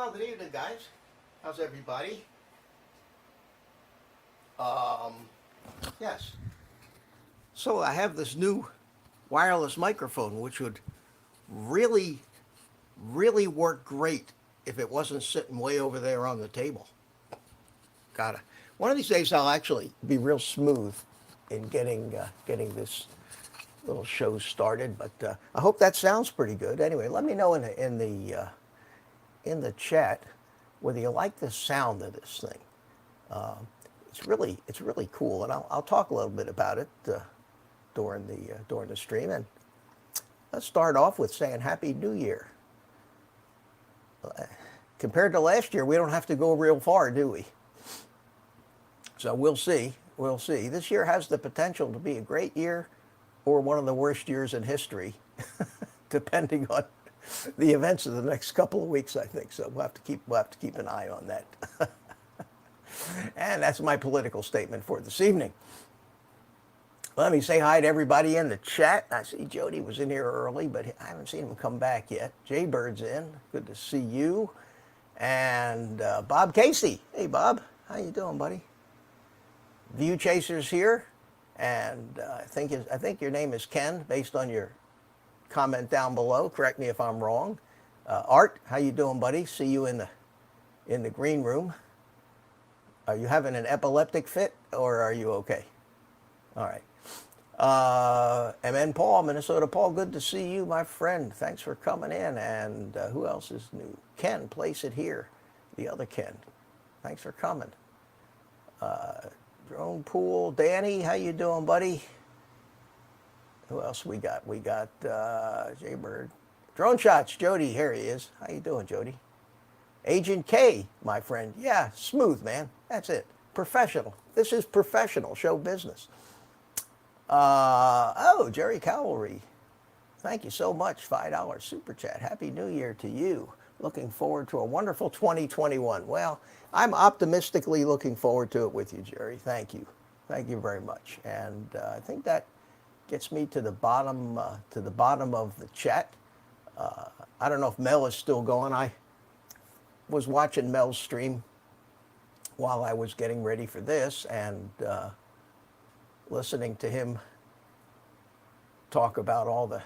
Well, good evening, guys. How's everybody? Yes. So I have this new wireless microphone, which would really, really work great if it wasn't sitting way over there on the table. Gotta. One of these days, I'll actually be real smooth in getting this little show started. But I hope that sounds pretty good. Anyway, let me know in the chat whether you like the sound of this thing. It's really cool, and I'll talk a little bit about it during the stream. And let's start off with saying Happy New Year. Compared to last year, we don't have to go real far, do we? So we'll see. We'll see. This year has the potential to be a great year or one of the worst years in history, depending on the events of the next couple of weeks, I think. So we'll have to keep an eye on that. And that's my political statement for this evening. Let me say hi to everybody in the chat. I see Jody was in here early, but I haven't seen him come back yet. Jaybird's in. Good to see you. And Bob Casey. Hey, Bob. How you doing, buddy? View Chaser's here. And I think your name is Ken, based on your comment down below. Correct me if I'm wrong. Art, how you doing, buddy? See you in the green room. Are you having an epileptic fit, or are you okay? All right. MN Paul, Minnesota Paul, good to see you, my friend. Thanks for coming in. And who else is new? Ken, place it here. The other Ken. Thanks for coming. Drone Pool, Danny, how you doing, buddy? Who else we got? We got Jaybird. Drone Shots, Jody, here he is. How you doing, Jody? Agent K, my friend. Yeah, smooth, man. That's it. Professional. This is professional show business. Oh, Jerry Cowlery. Thank you so much. $5 super chat. Happy New Year to you. Looking forward to a wonderful 2021. Well, I'm optimistically looking forward to it with you, Jerry. Thank you. Thank you very much. And I think that gets me to the bottom of the chat. I don't know if Mel is still going. I was watching Mel's stream while I was getting ready for this, and listening to him talk about all the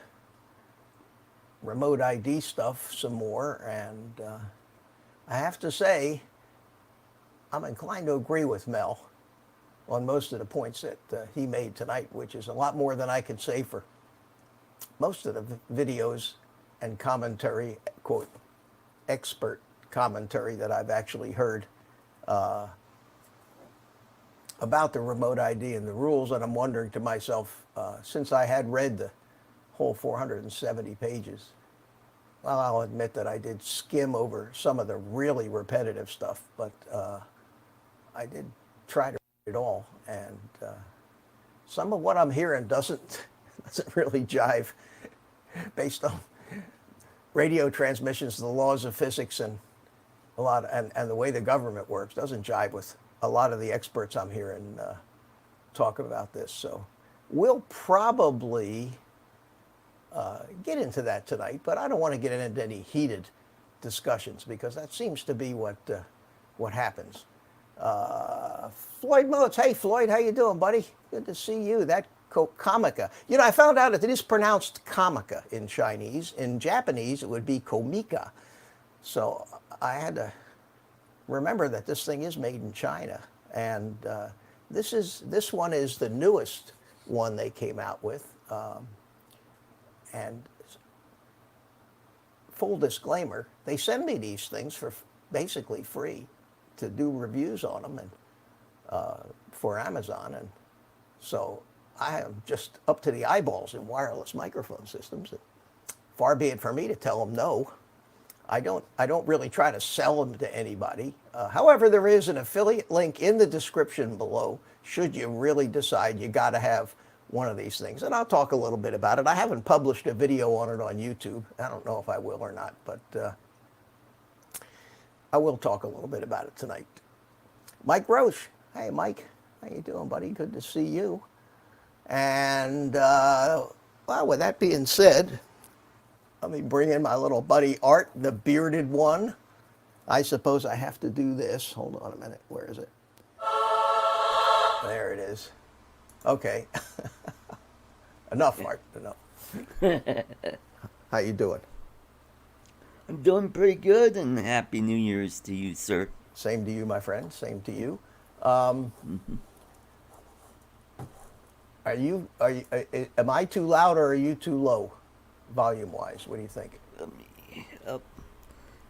remote ID stuff some more. And I have to say, I'm inclined to agree with Mel on most of the points that he made tonight, which is a lot more than I could say for most of the videos and commentary, quote, expert commentary that I've actually heard about the remote ID and the rules. And I'm wondering to myself, since I had read the whole 470 pages, well, I'll admit that I did skim over some of the really repetitive stuff, but I did try to read it all. And some of what I'm hearing doesn't really jive based on radio transmissions, the laws of physics, and and the way the government works doesn't jive with a lot of the experts I'm hearing talk about this. So we'll probably get into that tonight, but I don't want to get into any heated discussions, because that seems to be what happens. Floyd Motes, hey Floyd, how you doing, buddy? Good to see you. That Comica. You know, I found out that it is pronounced Comica in Chinese. In Japanese, it would be Komika. So I had to remember that this thing is made in China. And this one is the newest one they came out with. And full disclaimer, they send me these things for basically free to do reviews on them, and for Amazon. And so I am just up to the eyeballs in wireless microphone systems. And far be it for me to tell them no. I don't really try to sell them to anybody. However, there is an affiliate link in the description below should you really decide you got to have one of these things. And I'll talk a little bit about it. I haven't published a video on it on YouTube. I don't know if I will or not, but I will talk a little bit about it tonight. Mike Roche. Hey, Mike. How you doing, buddy? Good to see you. And, well, with that being said, let me bring in my little buddy Art, the bearded one. I suppose I have to do this. Hold on a minute. Where is it? There it is. Okay. Enough, Art. Enough. How you doing? I'm doing pretty good, and Happy New Year's to you, sir. Same to you, my friend. Same to you. Am I too loud or are you too low, volume-wise? What do you think? Let me up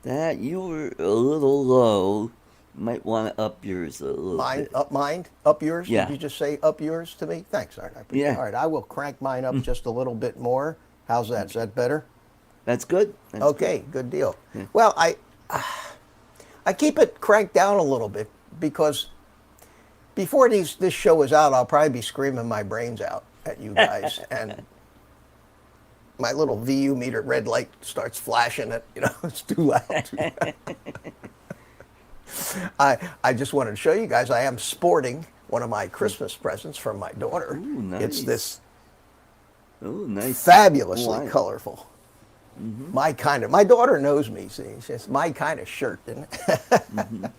that. You were a little low. Might want to up yours a little Mine, bit. up mine, up yours? Yeah. Did you just say up yours to me? Thanks, Art. I appreciate it. Yeah. All right, I will crank mine up just a little bit more. How's that? Is that better? That's good. That's Okay, good deal. Yeah. Well, I keep it cranked down a little bit because before this show is out, I'll probably be screaming my brains out at you guys, and my little VU meter red light starts flashing. It's too loud. I just wanted to show you guys I am sporting one of my Christmas presents from my daughter. Ooh, nice. It's this nice. fabulously Wine. colorful. My daughter knows me, see. She says, my kind of shirt, isn't it?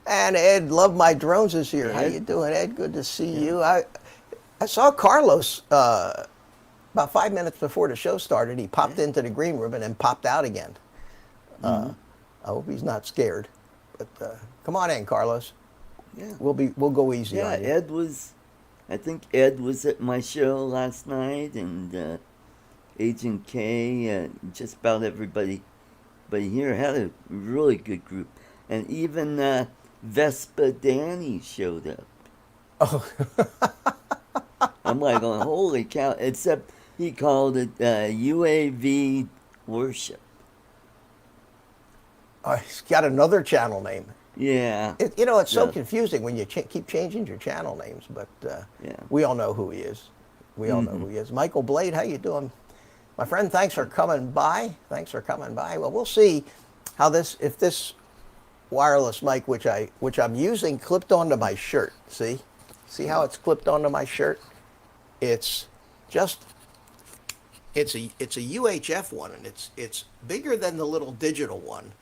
And Ed, love my drones this year. How you doing, Ed? Good to see you. I saw Carlos about 5 minutes before the show started. He popped into the green room and then popped out again. I hope he's not scared. But come on in, Carlos. Yeah. We'll go easy on you. I think Ed was at my show last night, and Agent K, just about everybody. But here had a really good group. And even Vespa Danny showed up. Oh. I'm like, oh, holy cow. Except he called it UAV worship. He's got another channel name. Yeah. It's so Yeah. confusing when you keep changing your channel names, but Yeah. we all know who he is. We all know who he is. Michael Blade, how you doing? My friend, thanks for coming by. Well, we'll see how if this wireless mic, which I'm using, clipped onto my shirt. See how it's clipped onto my shirt? It's a UHF one, and it's bigger than the little digital one,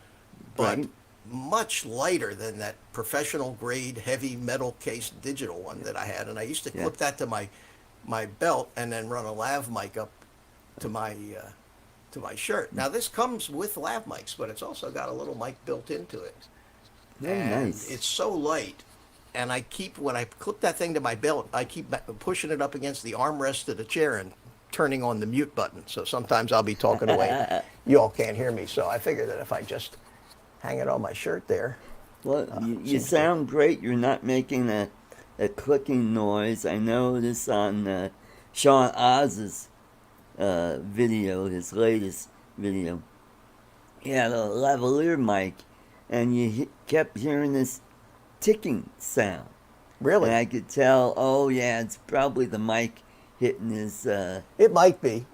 but Right. much lighter than that professional grade heavy metal case digital one that I had. And I used to clip that to my belt and then run a lav mic up to my shirt. Now this comes with lav mics, but it's also got a little mic built into it. Very And nice. it's so light, and when I clip that thing to my belt, I keep pushing it up against the armrest of the chair and turning on the mute button. So sometimes I'll be talking away. You all can't hear me, so I figure that if I just hang it on my shirt there. Well, you sound great. You're not making a clicking noise. I noticed on Sean Oz's video, his latest video, he had a lavalier mic, and you kept hearing this ticking sound. Really? And I could tell, oh yeah, it's probably the mic hitting his... It might be.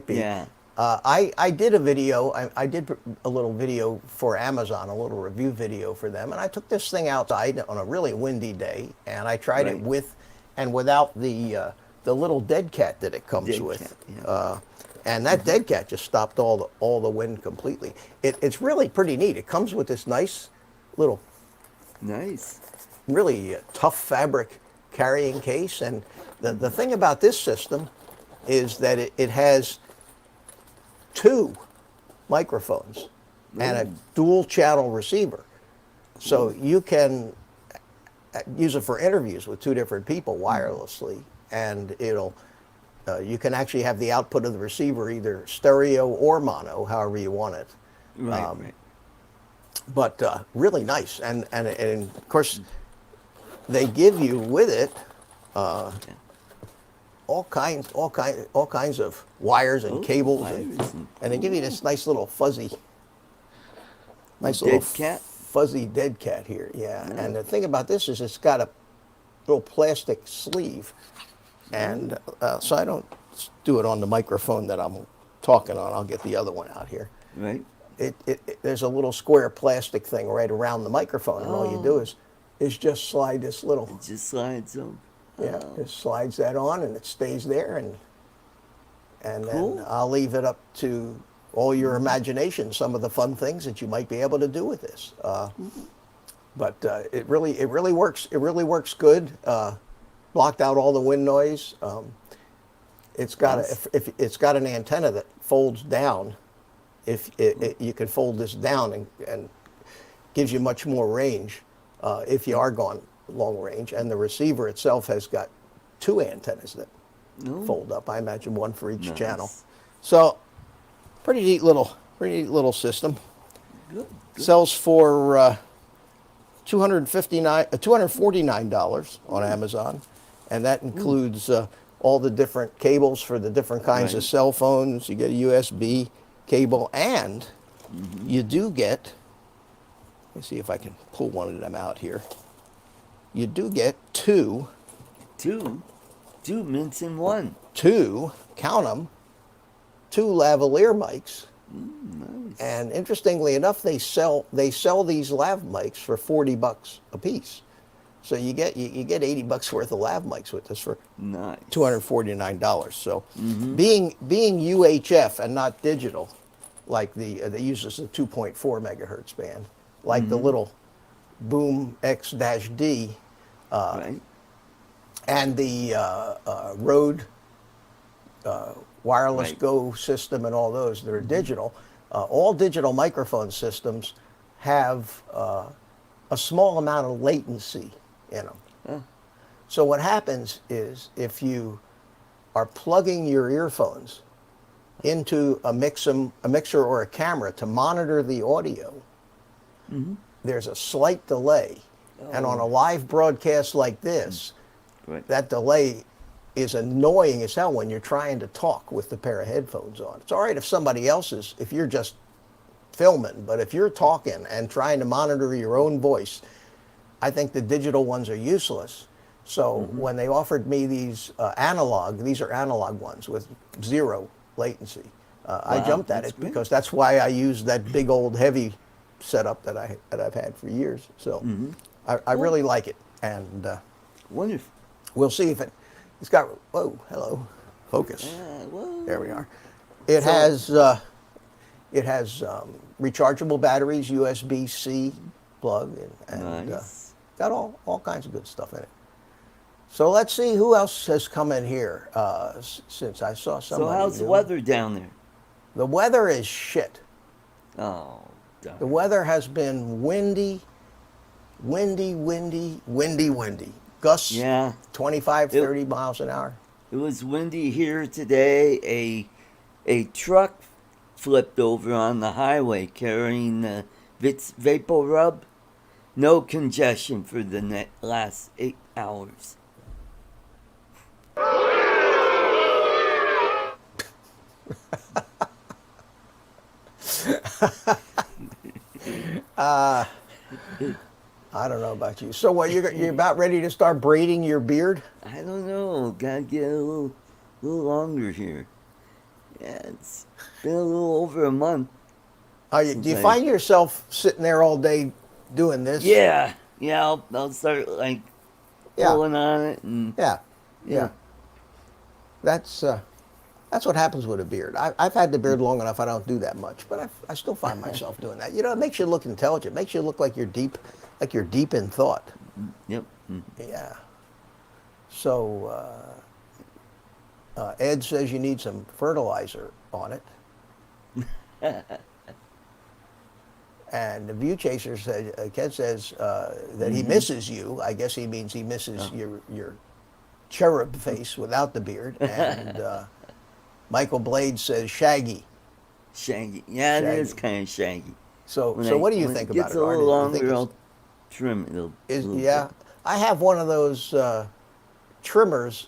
Yeah. I did a video. I did a little video for Amazon, a little review video for them, and I took this thing outside on a really windy day, and I tried it with and without the little dead cat that it comes Dead with. cat, yeah. And that dead cat just stopped all the wind completely. It's really pretty neat. It comes with this nice little, Nice. really tough fabric carrying case, and the thing about this system is that it has 2 microphones and a dual channel receiver. So you can use it for interviews with 2 different people wirelessly, and you can actually have the output of the receiver either stereo or mono, however you want it. Right. But really nice, and of course they give you with it all kinds of wires and cables, and they give you this nice little fuzzy, fuzzy dead cat here. Yeah, and the thing about this is it's got a little plastic sleeve, and so I don't do it on the microphone that I'm talking on. I'll get the other one out here. Right. There's a little square plastic thing right around the microphone, and all you do is just slide this little. It just slides on. Yeah, just slides that on, and it stays there, and Cool. then I'll leave it up to all your imagination some of the fun things that you might be able to do with this. But it really works. It really works good. Blocked out all the wind noise. It's got if it's got an antenna that folds down. If you can fold this down and gives you much more range if you are going long range. And the receiver itself has got 2 antennas that fold up. I imagine one for each channel. So pretty neat little system. Good. Sells for $249 on Amazon, and that includes all the different cables for the different kinds of cell phones. You get a USB cable, and you do get, let me see if I can pull one of them out here. You do get two mints in one. Count them, 2 lavalier mics. Nice. And interestingly enough, they sell these lav mics for $40 a piece. So you get $80 worth of lav mics with this for nice. $249. So being UHF and not digital, like that uses the 2.4 megahertz band, like the little Boom X-D, Right. and the Rode Wireless Right. Go system and all those that are digital. All digital microphone systems have a small amount of latency in them. So what happens is if you are plugging your earphones into a mixer or a camera to monitor the audio, there's a slight delay. And on a live broadcast like this, Right. that delay is annoying as hell when you're trying to talk with the pair of headphones on. It's all right if somebody else is, if you're just filming, but if you're talking and trying to monitor your own voice, I think the digital ones are useless. So when they offered me these these are analog ones with 0 latency. I jumped at that's it great. because that's why I use that big old heavy setup that I've had for years. So I really like it, and Wonderful. we'll see if it's got. Whoa, hello, focus. Whoa. There we are. It has rechargeable batteries, USB-C plug, and Nice. got all kinds of good stuff in it. So let's see who else has come in here since I saw somebody. So how's the new. weather down there? The weather is shit. Oh, darn. The weather has been windy. Gusts Yeah. 25, 30 miles an hour. It was windy here today. A truck flipped over on the highway carrying vapor rub. No congestion for the last 8 hours. I don't know about you. So what, you're about ready to start braiding your beard? I don't know. Gotta get a little longer here. Yeah, it's been a little over a month. Do you find yourself sitting there all day doing this? Yeah. I'll start like pulling on it and Yeah. That's what happens with a beard. I've had the beard long enough. I don't do that much, but I still find myself doing that. You know, it makes you look intelligent. It makes you look like you're deep in thought. Yep. Yeah. So Ed says you need some fertilizer on it. And the View Chaser says, Ken says that he misses you. I guess he means he misses your cherub face without the beard. And Michael Blade says shaggy. Shaggy. Yeah, it is Shaggy. kind of shaggy. So what do you think about it? When it gets a little Arnie? Do you think longer, I'll trim it a little yeah, bit. I have one of those trimmers,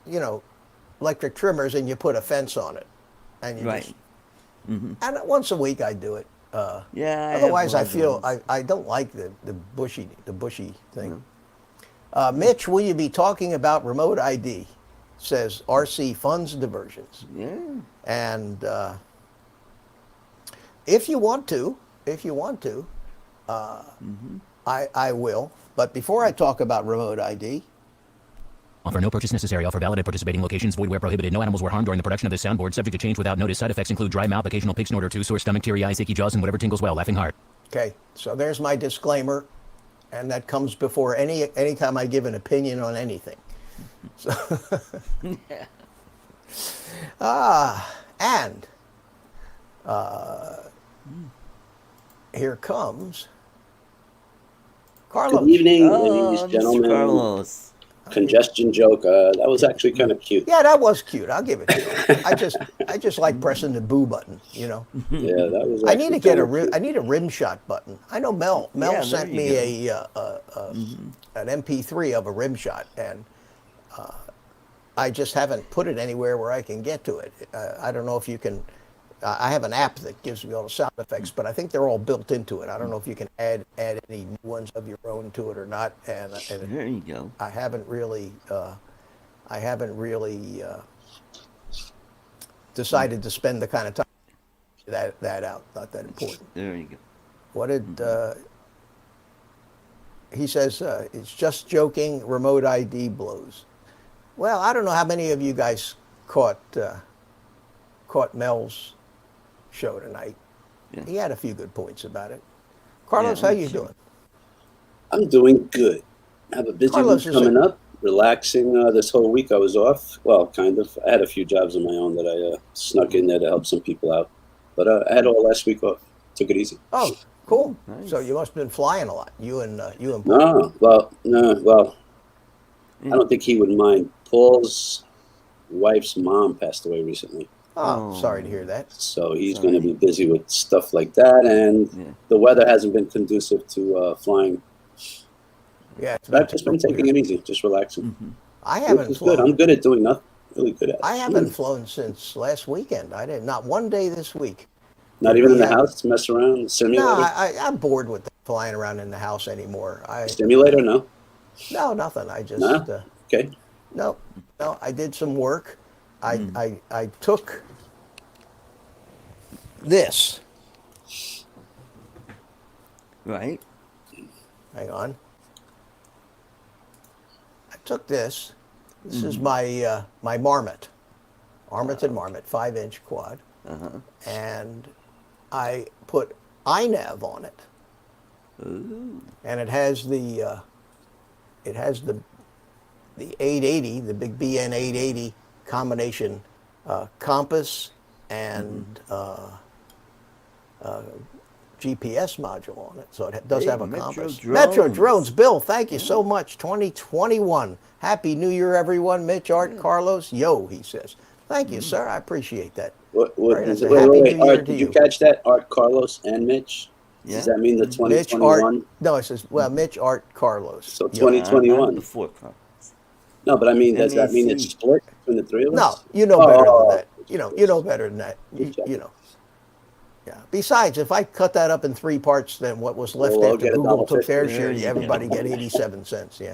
you know, electric trimmers, and you put a fence on it, and you Right. just, and once a week I do it. Yeah. I have Otherwise, one I of feel those. I don't like the bushy thing. Mitch, will you be talking about remote ID? Says RC funds diversions. Yeah. And if you want to, I will. But before I talk about remote ID, Offer no purchase necessary. Offer valid at participating locations. Void where prohibited. No animals were harmed during the production of this soundboard. Subject to change without notice. Side effects include dry mouth, occasional pig snort or two, sore stomach, teary eyes, achy jaws, and whatever tingles well. Laughing heart. Okay, so there's my disclaimer, and that comes before any time I give an opinion on anything. So and here comes Carlos. Good evening, Oh, ladies, Mr. gentlemen. Carlos. Congestion joke. That was actually kind of cute. Yeah, that was cute. I'll give it to you. I just like pressing the boo button. You know. Yeah, that was. I need to get actually I need a rim shot button. I know Mel Yeah, sent there me you an MP3 of a rim shot, and I just haven't put it anywhere where I can get to it. I don't know if you can. I have an app that gives me all the sound effects, but I think they're all built into it. I don't know if you can add any new ones of your own to it or not. And There you go. I haven't really decided to spend the kind of time that out. Not that important. There you go. What did he says? It's just joking. Remote ID blows. Well, I don't know how many of you guys caught Mel's show tonight. Yeah. He had a few good points about it. Carlos, Yeah, how you sure. doing? I'm doing good. I have a busy Carlos week is coming up. Relaxing this whole week. I was off. Well, kind of. I had a few jobs of my own that I snuck in there to help some people out. But I had all last week off. Took it easy. Oh, cool. Nice. So you must have been flying a lot. You and Paul. No, well, I don't think he would mind. Paul's wife's mom passed away recently. Oh, Oh. sorry to hear that. So he's Sorry. going to be busy with stuff like that, and Yeah. the weather hasn't been conducive to flying. Yeah, it's But I've just been taking it easy, just relaxing. I Which haven't is good. flown. I'm good at doing nothing. Really good at it. I haven't flown since last weekend. I didn't. Not one day this week. Not even in the Yeah. house, mess around, simulator. No, I'm bored with flying around in the house anymore. Simulator, no. No, nothing. I just No? Okay. no. I did some work. I took this. Right. Hang on. I took this. This is my my Marmot, Armiton Marmot 5-inch quad, and I put INAV on it, Ooh. and it has the 880, the big BN 880 combination compass and GPS module on it, so it does Hey, have a Metro compass. Drones. Metro Drones, Bill, thank you so much. 2021, Happy New Year, everyone. Mitch, Art, Carlos, yo, he says. Thank you, sir. I appreciate that. What Very is nice. it? Wait, Happy wait. New Year Art, to did you you. catch that? Art, Carlos, and Mitch? Yeah. Does that mean the Mitch, 2021? Art. No, it says Mitch, Art, Carlos. So Yo. 2021. I'm before Carlos. No, but I mean, does that mean MAC. it's split between the three of No, us? you know better Oh, than that. You know better than that. You know. Yeah. Besides, if I cut that up in 3 parts, then what was left Well, I'll after get Google took $1.50. their There share, you everybody go. get 87 cents. Yeah.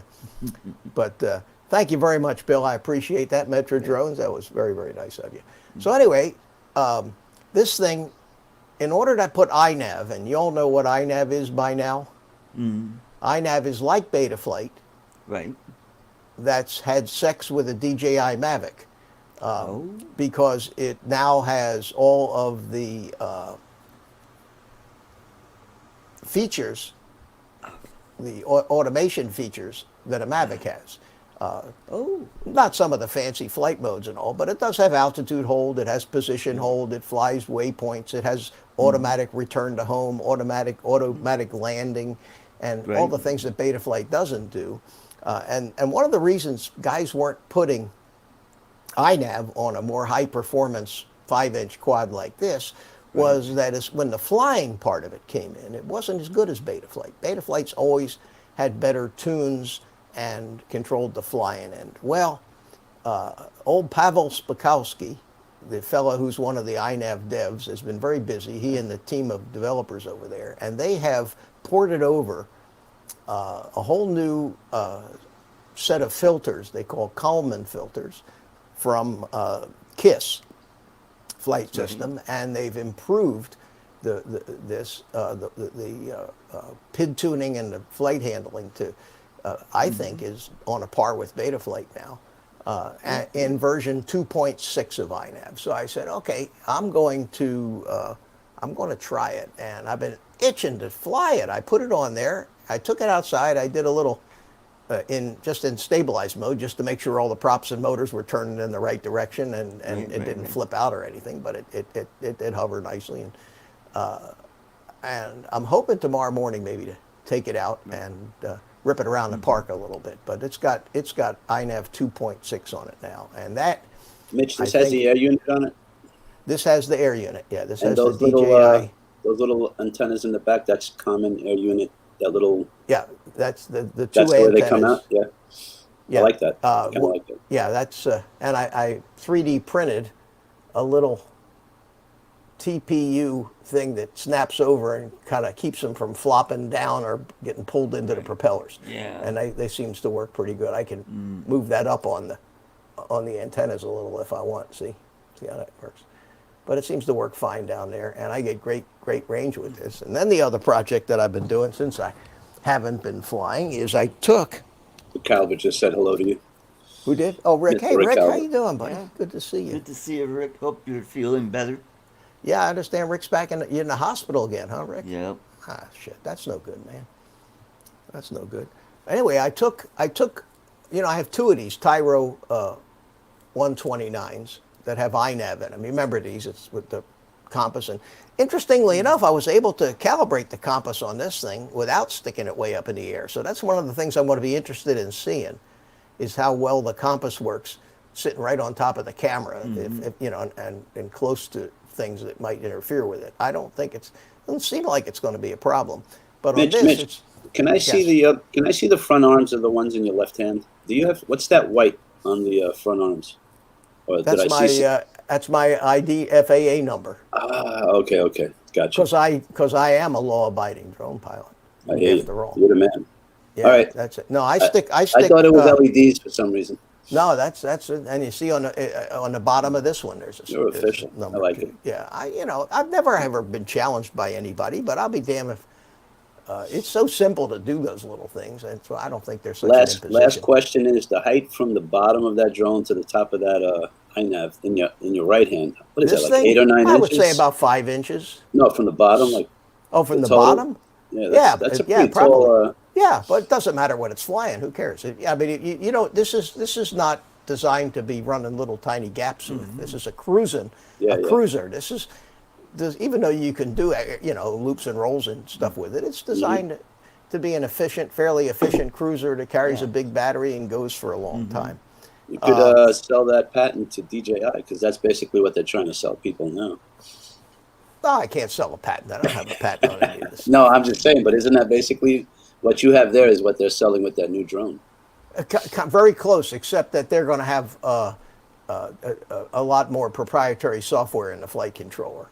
But thank you very much, Bill. I appreciate that. Metro Drones, that was very, very nice of you. So anyway, this thing, in order to put INAV, and you all know what INAV is by now. INAV is like Betaflight Right. that's had sex with a DJI Mavic. Because it now has all of the features, the automation features that a Mavic has. Oh. Not some of the fancy flight modes and all, but it does have altitude hold, it has position hold, it flies waypoints, it has automatic return to home, automatic landing, and all Right. the things that Betaflight doesn't do. And one of the reasons guys weren't putting INAV on a more high performance 5-inch quad like this was that when the flying part of it came in, it wasn't as good as Betaflight. Betaflight's always had better tunes and controlled the flying end. Well, old Pavel Spakowski, the fellow who's one of the INAV devs, has been very busy, he and the team of developers over there, and they have ported over a whole new set of filters they call Kalman filters from KISS flight system, and they've improved the PID tuning and the flight handling to I think is on a par with Betaflight now, in version 2.6 of INAV. So I said, okay, I'm going to try it, and I've been itching to fly it. I put it on there. I took it outside. I did a little in stabilized mode, just to make sure all the props and motors were turning in the right direction, and it didn't flip out or anything, but it did hover nicely. And I'm hoping tomorrow morning maybe to take it out and rip it around the park a little bit. But it's got INAV 2.6 on it now, and that. Mitch, this has the air unit on it. This has the air unit. Yeah, this And has those the DJI. those little antennas in the back. That's common air unit. That little. Yeah, that's the two That's where antennas. they come out. Yeah. Yeah, I like that. Kind of like it. Yeah, that's and I 3D printed a little TPU thing that snaps over and kind of keeps them from flopping down or getting pulled into the propellers. Yeah. And they seems to work pretty good. I can move that up on the antennas a little if I want. See how that works. But it seems to work fine down there, and I get great range with this. And then the other project that I've been doing since I haven't been flying is I took. Calvert just said hello to you. Who did? Oh, Rick. Mr. Hey, Rick Rick, how Calvert. you doing, buddy? Yeah. Good to see you. Good to see you, Rick. Hope you're feeling better. Yeah, I understand Rick's back in the hospital again, huh, Rick? Yep. Ah, shit, that's no good, man. That's no good. Anyway, I took, I have two of these Tyro 129s that have INAV in them. You remember these? It's with the compass. And interestingly enough, I was able to calibrate the compass on this thing without sticking it way up in the air. So that's one of the things I'm going to be interested in seeing, is how well the compass works sitting right on top of the camera, if and close to things that might interfere with it. I don't think doesn't seem like it's going to be a problem. But Mitch, on this, Mitch, can I see the front arms of the ones in your left hand? Do you have what's that white on the front arms? Or that's that's my ID FAA number. Okay, gotcha. Because I am a law-abiding drone pilot. I hear you. After all. You're the man. Yeah, All right. That's it. No, I stick. I thought it was LEDs for some reason. No, that's it. And you see on the bottom of this one, there's a You're there's official. a number I like 2. it. Yeah, I've never ever been challenged by anybody, but I'll be damned if it's so simple to do those little things, and so I don't think there's such an imposition. Last question is the height from the bottom of that drone to the top of that INAV in your right hand. What is This that, like thing, 8 or 9 inches? I would say about 5 inches. No, from the bottom, like. Oh, from the total? bottom? Yeah, that's a pretty probably. tall. Yeah, but it doesn't matter when it's flying. Who cares? I mean, you know, this is not designed to be running little tiny gaps in it. This is a cruiser. Even though you can do loops and rolls and stuff with it, it's designed to be an fairly efficient cruiser that carries a big battery and goes for a long time. You could sell that patent to DJI because that's basically what they're trying to sell people now. No, I can't sell a patent. I don't have a patent on any of this. No, I'm just saying, but isn't that basically what you have there is what they're selling with that new drone? Very close, except that they're going to have a lot more proprietary software in the flight controller.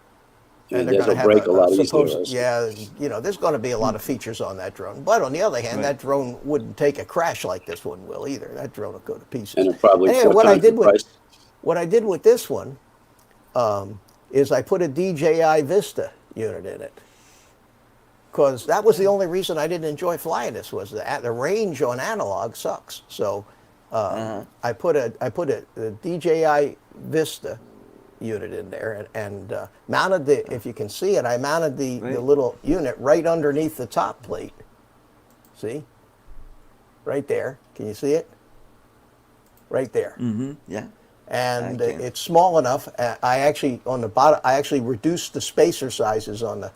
And they're going to break a lot easier. Yeah, there's going to be a lot of features on that drone. But on the other hand, that drone wouldn't take a crash like this one will either. That drone will go to pieces. And it probably what I did with this one is I put a DJI Vista unit in it. Because that was the only reason I didn't enjoy flying this, was the range on analog sucks. So I put a DJI Vista unit in there and mounted if you can see it, I mounted the little unit right underneath the top plate. See? Right there. Can you see it? Right there. Mm-hmm. Yeah. And it's small enough. I actually on the bottom. I actually reduced the spacer sizes on the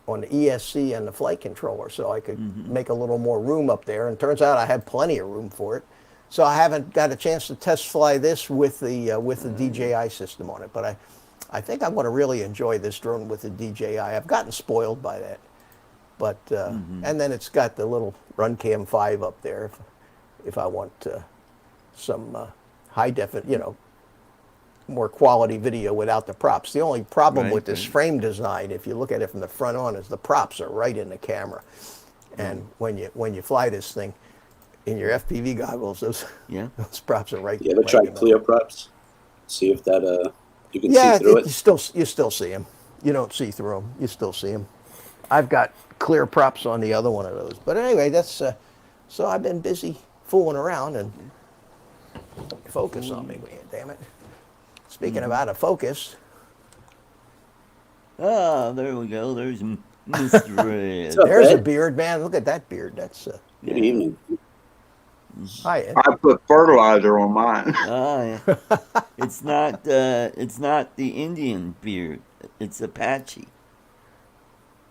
ESC and the flight controller, so I could make a little more room up there. And turns out I had plenty of room for it. So I haven't got a chance to test fly this with the DJI system on it. But I think I'm going to really enjoy this drone with the DJI. I've gotten spoiled by that. But and then it's got the little RunCam 5 up there if I want some high definition, more quality video without the props. The only problem with this frame design, if you look at it from the front on, is the props are right in the camera. And when you fly this thing in your FPV goggles, those props are right. You ever tried clear props? See if that you can see through it. You still see them. You don't see through them. You still see them. I've got clear props on the other one of those. But anyway, that's So I've been busy fooling around and focus on me, damn it. Speaking of out of focus, Ah, there we go. There's Mr. Red. So- there's a Ed? beard, man. Look at that beard. That's Good evening. hi, Ed. I put fertilizer on mine. Ah, yeah. It's not the Indian beard. It's Apache.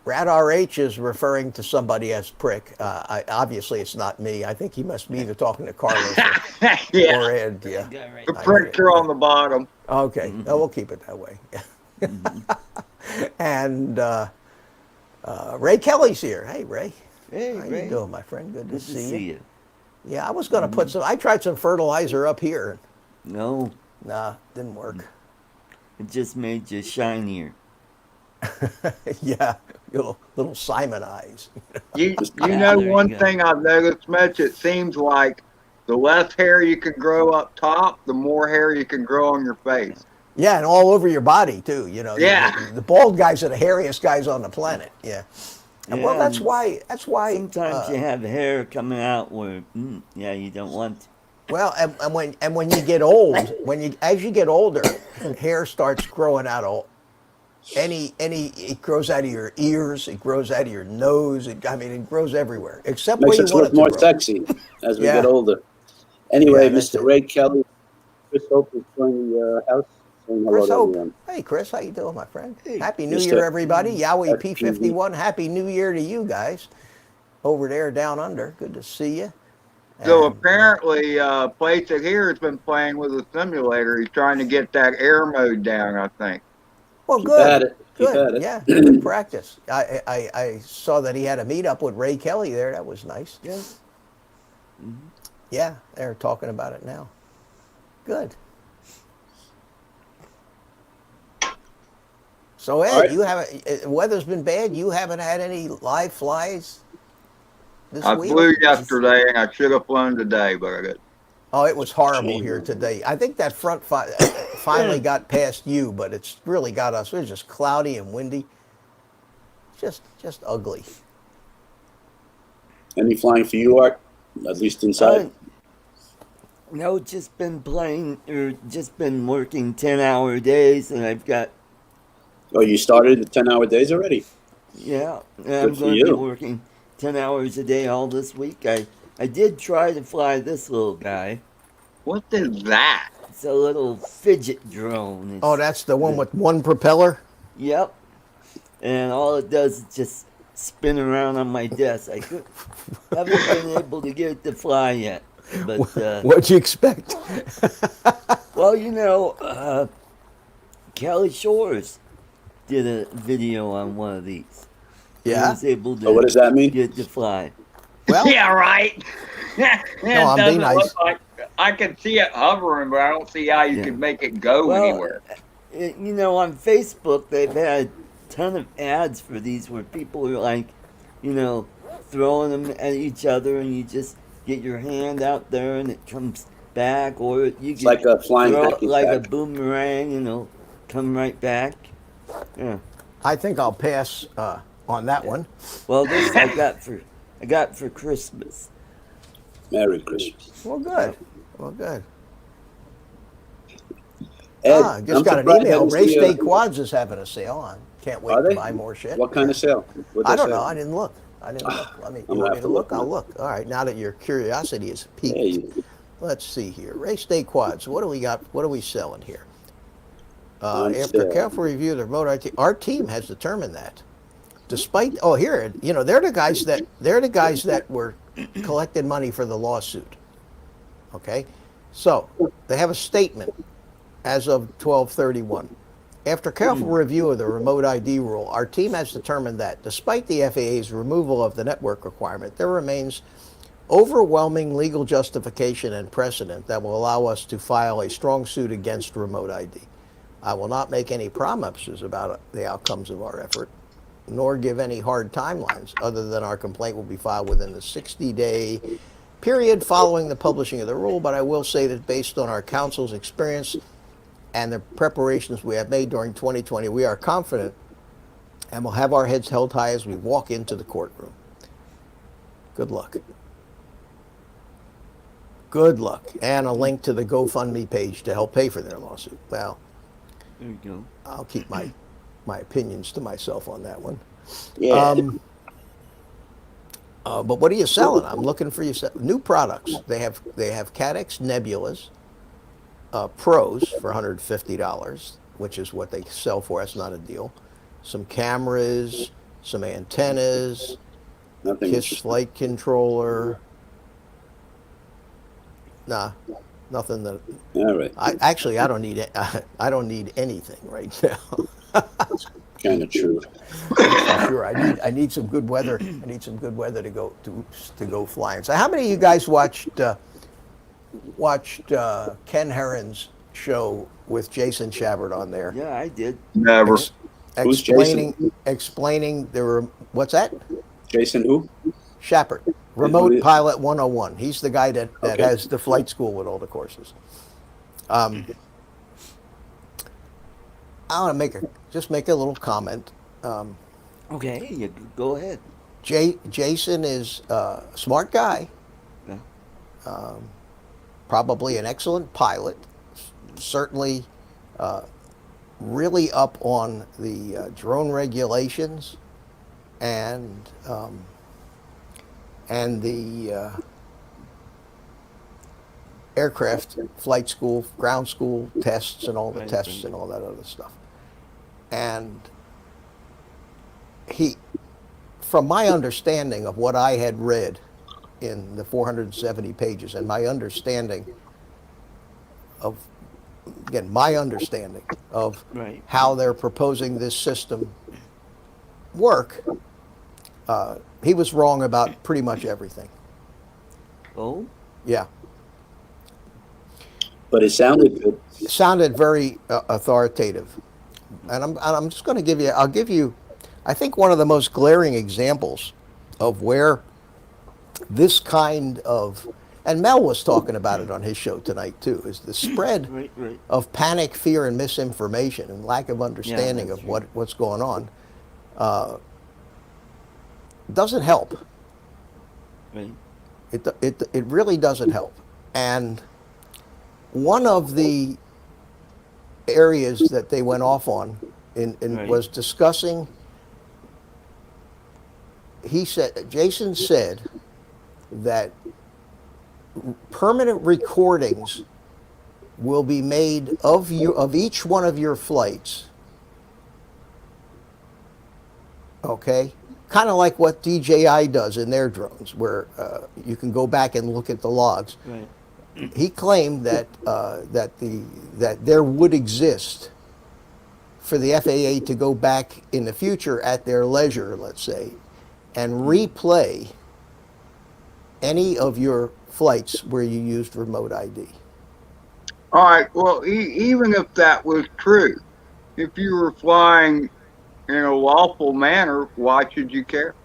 Rad RH is referring to somebody as prick. Obviously, it's not me. I think he must be either talking to Carlos Yeah, or Ed. Yeah. Guy right the there. pricks are on the bottom. Okay. Oh, we'll keep it that way. And Ray Kelly's here. Hey, Ray. Hey, How Ray. you doing, my friend? Good to Good to see see you. you. Yeah, I was going to put some. I tried some fertilizer up here. No, Nah, didn't work. it just made you shinier. Yeah, little Simon eyes. You Yeah, know, there you one go. thing I've noticed, Mitch, it seems like the less hair you can grow up top, the more hair you can grow on your face. Yeah, and all over your body too. You know. Yeah. The bald guys are the hairiest guys on the planet. Yeah. And well, Yeah, that's and why. That's why. Sometimes you have hair coming out where, yeah, you don't want to. Well, and when you get old, as you get older, hair starts growing out of it grows out of your ears, it grows out of your nose. It grows everywhere except where Makes you us want look it to more grow. sexy as we Yeah. get older. Anyway, Yeah, that's Mr. it. Ray Kelly, Chris Hope is joining the house. Saying hello Chris to Hope. everyone. Hey, Chris, how you doing, my friend? Hey, Happy New Mr. Year, everybody. Yowie FPV. P51. Happy New Year to you guys over there down under. Good to see you. So And, apparently, Place It Here has been playing with a simulator. He's trying to get that air mode down, I think. well, Keep good. at it. Keep Good. at it. Yeah, good practice. I saw that he had a meetup with Ray Kelly there. That was nice. Yeah. Yeah, they're talking about it now. Good. So Ed, All right. you haven't. Weather's been bad. You haven't had any live flies this I week. flew yesterday, and I should have flown today, but I got Oh, it was horrible Shame. here today. I think that front finally got past you, but it's really got us. It was just cloudy and windy. Just ugly. Any flying for you, Art? At least inside. No, just been playing, or just been working 10-hour days, and I've got, Oh, you started the 10-hour days already? yeah, and I'm for going to be you. working 10 hours a day all this week. I did try to fly this little guy. what is that? It's a little fidget drone. It's, Oh, that's the one with one propeller. Yep. And all it does is just spin around on my desk. Haven't been able to get it to fly yet. But, What'd you expect? well, you know, Kelly Shores did a video on one of these. He Yeah. was able to So what does that mean? get it to fly. Well, Yeah, right. I'm It being doesn't nice. look like I can see it hovering, but I don't see how you Yeah. can make it go Well, anywhere. You know, on Facebook, they've had a ton of ads for these where people are like, you know, throwing them at each other, and you just get your hand out there and it comes back, or you It's can like a flying throw it hacky like a sack. boomerang, you know, come right back. Yeah. I think I'll pass on that one. Well, this I got for Christmas. Merry Christmas. Well, good. Well, good. Ed, I just I'm got an surprised I email. didn't Ray see State Quads is having a sale on. Can't wait Are to they? buy more shit. What kind of sale? What'd I they don't say? know. I didn't look. Let me. I'm You gonna want me have to to look? look I'll now. look. All right. Now that your curiosity is piqued, Yeah, you- let's see here. Ray State Quads. What do we got? What are we selling here? On After sale. careful review of the remote IT, our team has determined that, despite here, you know, they're the guys that were collecting money for the lawsuit. Okay, so they have a statement as of 12/31. After careful review of the remote ID rule, our team has determined that despite the FAA's removal of the network requirement, there remains overwhelming legal justification and precedent that will allow us to file a strong suit against remote ID. I will not make any promises about the outcomes of our effort, nor give any hard timelines, other than our complaint will be filed within the 60-day period following the publishing of the rule, but I will say that based on our counsel's experience and the preparations we have made during 2020, we are confident and will have our heads held high as we walk into the courtroom. Good luck. Good luck. And a link to the GoFundMe page to help pay for their lawsuit. Well, There you go. I'll keep my opinions to myself on that one. Yeah. But what are you selling? I'm looking for new products. They have Cadex Nebulas Pros for $150, which is what they sell for. That's not a deal. Some cameras, some antennas, Nothing. KISS flight controller. Nah, nothing that. All right. I don't need it. I don't need anything right now. Kind of true. Sure, I need some good weather. I need some good weather to go flying. So, how many of you guys watched Ken Herron's show with Jason Shabert on there? Yeah, I did. Never. Who's Jason? Explaining what's that? Jason who? Shabert, Remote Pilot 101. He's the guy that Okay. has the flight school with all the courses. I want to make a little comment. Okay, you go ahead. Jason is a smart guy, Yeah. probably an excellent pilot, certainly really up on the drone regulations and the aircraft flight school, ground school tests and all the Right, tests right. and all that other stuff. And he, from my understanding of what I had read in the 470 pages and my understanding of, again, my understanding of Right. how they're proposing this system work, he was wrong about pretty much everything. Oh, Yeah. But it sounded good. It sounded very authoritative. And I'm just going to give you, I'll give you, I think one of the most glaring examples of where this kind of, and Mel was talking about it on his show tonight too, is the spread right, right. of panic, fear, and misinformation and lack of understanding that's of what's going on doesn't help. Right. It really doesn't help. And one of the areas that they went off on Right. was discussing, Jason said that permanent recordings will be made of each one of your flights. Okay? Kind of like what DJI does in their drones, where you can go back and look at the logs. Right. He claimed that that there would exist for the FAA to go back in the future at their leisure, let's say, and replay any of your flights where you used remote ID. All right. Well, even if that was true, if you were flying in a lawful manner, why should you care?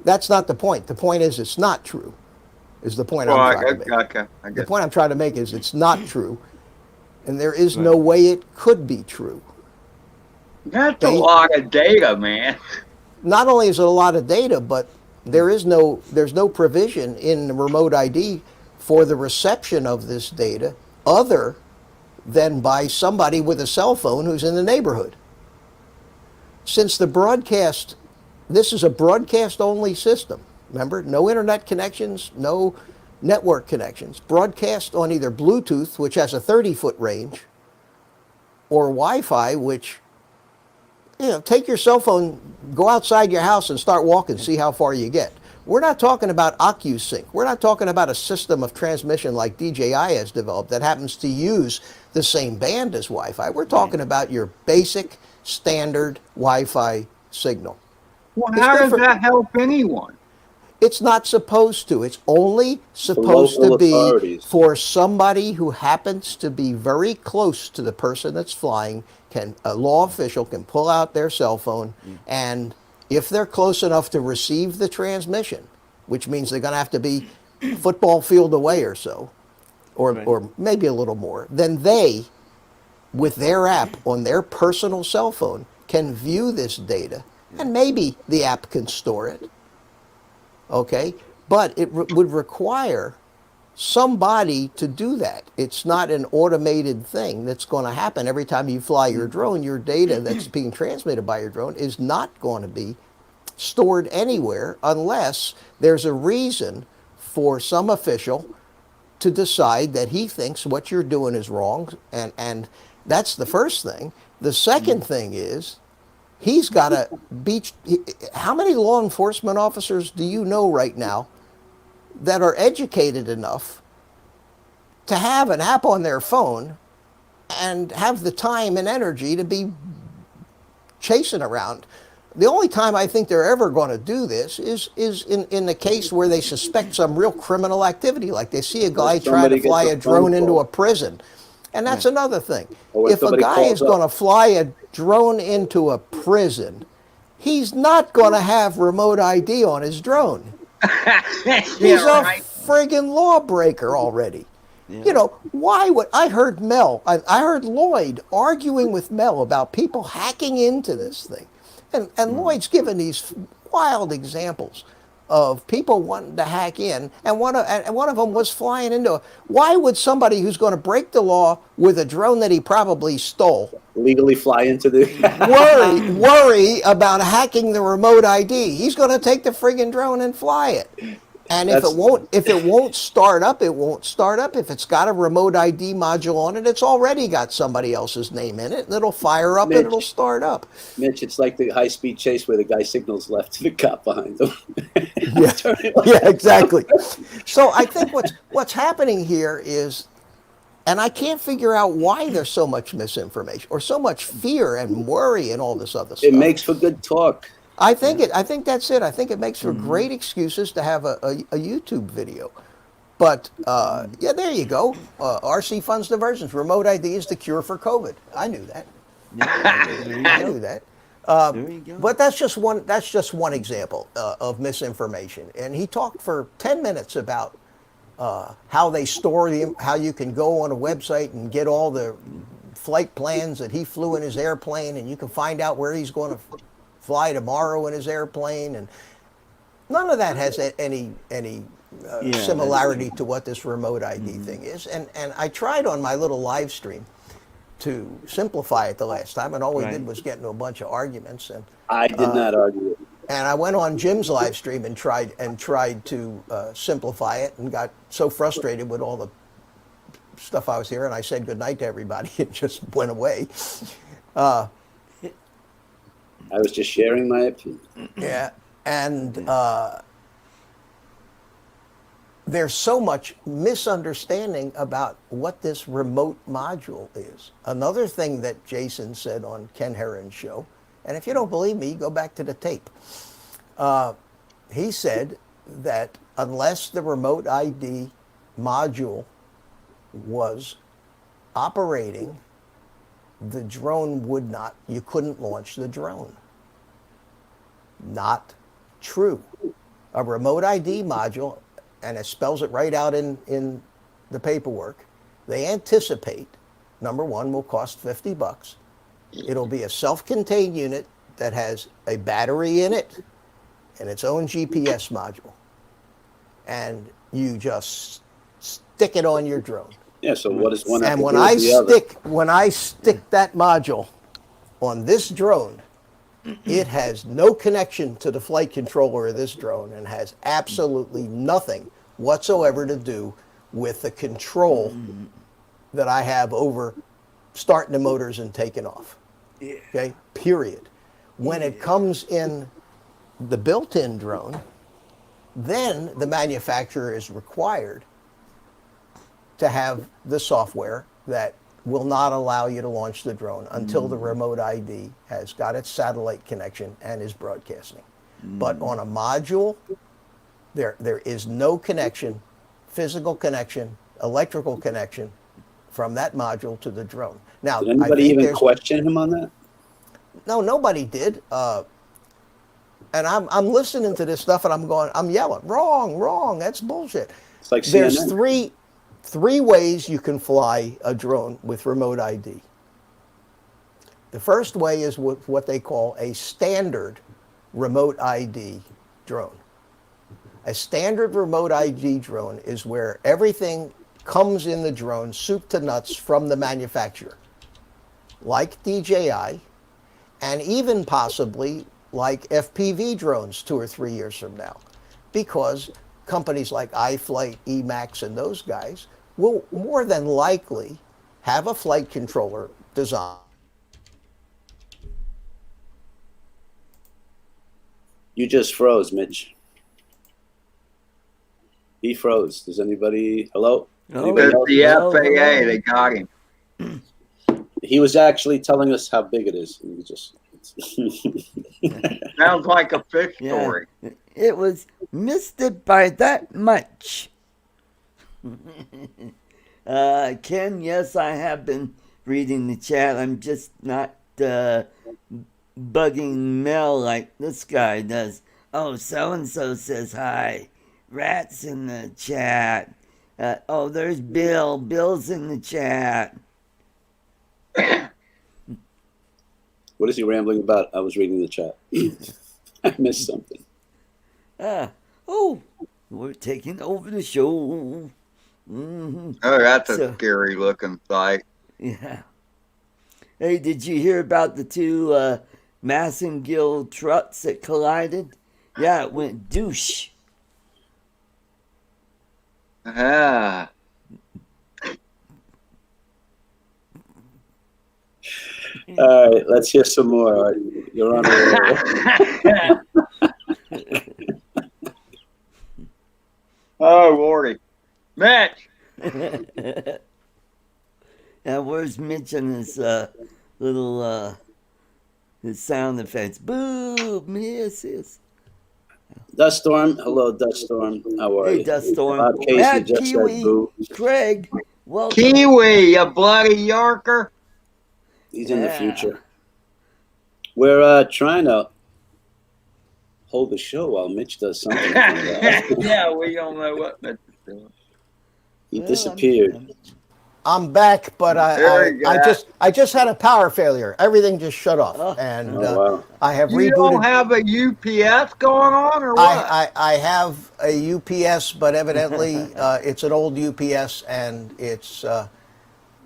That's not the point. The point is it's not true, is the point Well, I'm trying to make. okay, I The guess. point I'm trying to make is it's not true, and there is no way it could be true. That's a lot of data, man. Not only is it a lot of data, but there's no provision in the remote ID for the reception of this data other than by somebody with a cell phone who's in the neighborhood. Since the broadcast, this is a broadcast only system. Remember, no internet connections, no network connections. Broadcast on either Bluetooth, which has a 30-foot range, or Wi-Fi, which, take your cell phone, go outside your house and start walking, see how far you get. We're not talking about OcuSync. We're not talking about a system of transmission like DJI has developed that happens to use the same band as Wi-Fi. We're talking about your basic standard Wi-Fi signal. Well, It's how good does for- that help anyone? It's not supposed to. It's only supposed local to be authorities. for somebody who happens to be very close to the person that's flying. A law official can pull out their cell phone, and if they're close enough to receive the transmission, which means they're going to have to be a football field away or so, or maybe a little more, then they, with their app on their personal cell phone, can view this data, and maybe the app can store it. Okay, but it would require somebody to do that. It's not an automated thing that's going to happen every time you fly your drone. Your data that's being transmitted by your drone is not going to be stored anywhere unless there's a reason for some official to decide that he thinks what you're doing is wrong, and that's the first thing. The second thing is he's got to be. How many law enforcement officers do you know right now that are educated enough to have an app on their phone and have the time and energy to be chasing around? The only time I think they're ever going to do this is in the case where they suspect some real criminal activity, like they see a guy trying to fly a drone into a prison. And that's another thing. If a guy is going to fly a drone into a prison, he's not going to have remote ID on his drone. He's a friggin' lawbreaker already. Yeah. You know, why would I heard Lloyd arguing with Mel about people hacking into this thing. And Lloyd's given these wild examples of people wanting to hack in, and one of them was flying into. Why would somebody who's going to break the law with a drone that he probably stole Legally fly into the worry about hacking the remote ID? He's going to take the friggin' drone and fly it. And if it won't start up, it won't start up. If it's got a remote ID module on it, it's already got somebody else's name in it, and it'll fire up and it'll start up. Mitch, it's like the high-speed chase where the guy signals left to the cop behind him. Yeah, exactly. So I think what's happening here is, and I can't figure out why there's so much misinformation or so much fear and worry and all this other stuff. It makes for good talk. I think that's it. I think it makes for great excuses to have a YouTube video. But yeah, there you go. RC funds diversions. Remote ID is the cure for COVID. I knew that. I knew that. There you go. But that's just one example of misinformation. And he talked for 10 minutes about how they store how you can go on a website and get all the flight plans that he flew in his airplane, and you can find out where he's going to fly tomorrow in his airplane, and none of that has any similarity to what this remote ID thing is. And I tried on my little live stream to simplify it the last time, and all we did was get into a bunch of arguments. And I did not argue. And I went on Jim's live stream and tried to simplify it, and got so frustrated with all the stuff I was hearing. I said goodnight to everybody. It just went away. I was just sharing my opinion. Yeah, and there's so much misunderstanding about what this remote module is. Another thing that Jason said on Ken Herron's show, and if you don't believe me, go back to the tape. He said that unless the remote ID module was operating, the drone would not, you couldn't launch the drone. Not true. A remote ID module, and it spells it right out in the paperwork, they anticipate, number one, will cost $50. It'll be a self-contained unit that has a battery in it and its own GPS module. And you just stick it on your drone. Yeah, so what is one? And when I stick that module on this drone, it has no connection to the flight controller of this drone and has absolutely nothing whatsoever to do with the control that I have over starting the motors and taking off. Okay, period. When it comes in the built-in drone, then the manufacturer is required to have the software that will not allow you to launch the drone until the remote ID has got its satellite connection and is broadcasting. But on a module, there is no connection, physical connection, electrical connection from that module to the drone. Now, did anybody even question him on that? No, nobody did. And I'm listening to this stuff and I'm yelling, wrong, that's bullshit. It's like CNN. There's three ways you can fly a drone with remote ID. The first way is with what they call a standard remote ID drone. A standard remote ID drone is where everything comes in the drone, soup to nuts, from the manufacturer, like DJI, and even possibly like FPV drones 2 or 3 years from now, because companies like iFlight, EMAX, and those guys will more than likely have a flight controller design. You just froze, Mitch. He froze. Does anybody? Hello? Anybody That's else? the Hello, FAA. hello. They got him. He was actually telling us how big it is. And we just. Sounds like a fish Yeah. story. It was missed it by that much. Ken, yes, I have been reading the chat. I'm just not bugging Mel like this guy does. Oh, so-and-so says hi. Rat's in the chat. Oh, there's Bill. Bill's in the chat. What is he rambling about? I was reading the chat. I missed something. Oh, we're taking over the show. Mm-hmm. Oh, that's a So- scary looking sight. Yeah. Hey, did you hear about the two Massengill trucks that collided? Yeah, it went douche. Ah. All right, let's hear some more. All right, you're on a roll. Oh, Lordy. Mitch. Now, where's Mitch and his little his sound effects? Boom! Yes. Dust Storm. Hello, Dust Storm. How are Hey, you? Dust Storm. Bob Casey Matt just Kiwi. said boo. Craig. Welcome. Kiwi, you bloody Yorker. He's in the Yeah. future. We're trying to hold the show while Mitch does something. Yeah, we don't know what Mitch is doing. He Well, disappeared. I'm back, but There you go. I just had a power failure. Everything just shut off, Oh. and Oh, wow. I have You rebooted. don't have a UPS going on or what? I have a UPS, but evidently it's an old UPS, and it's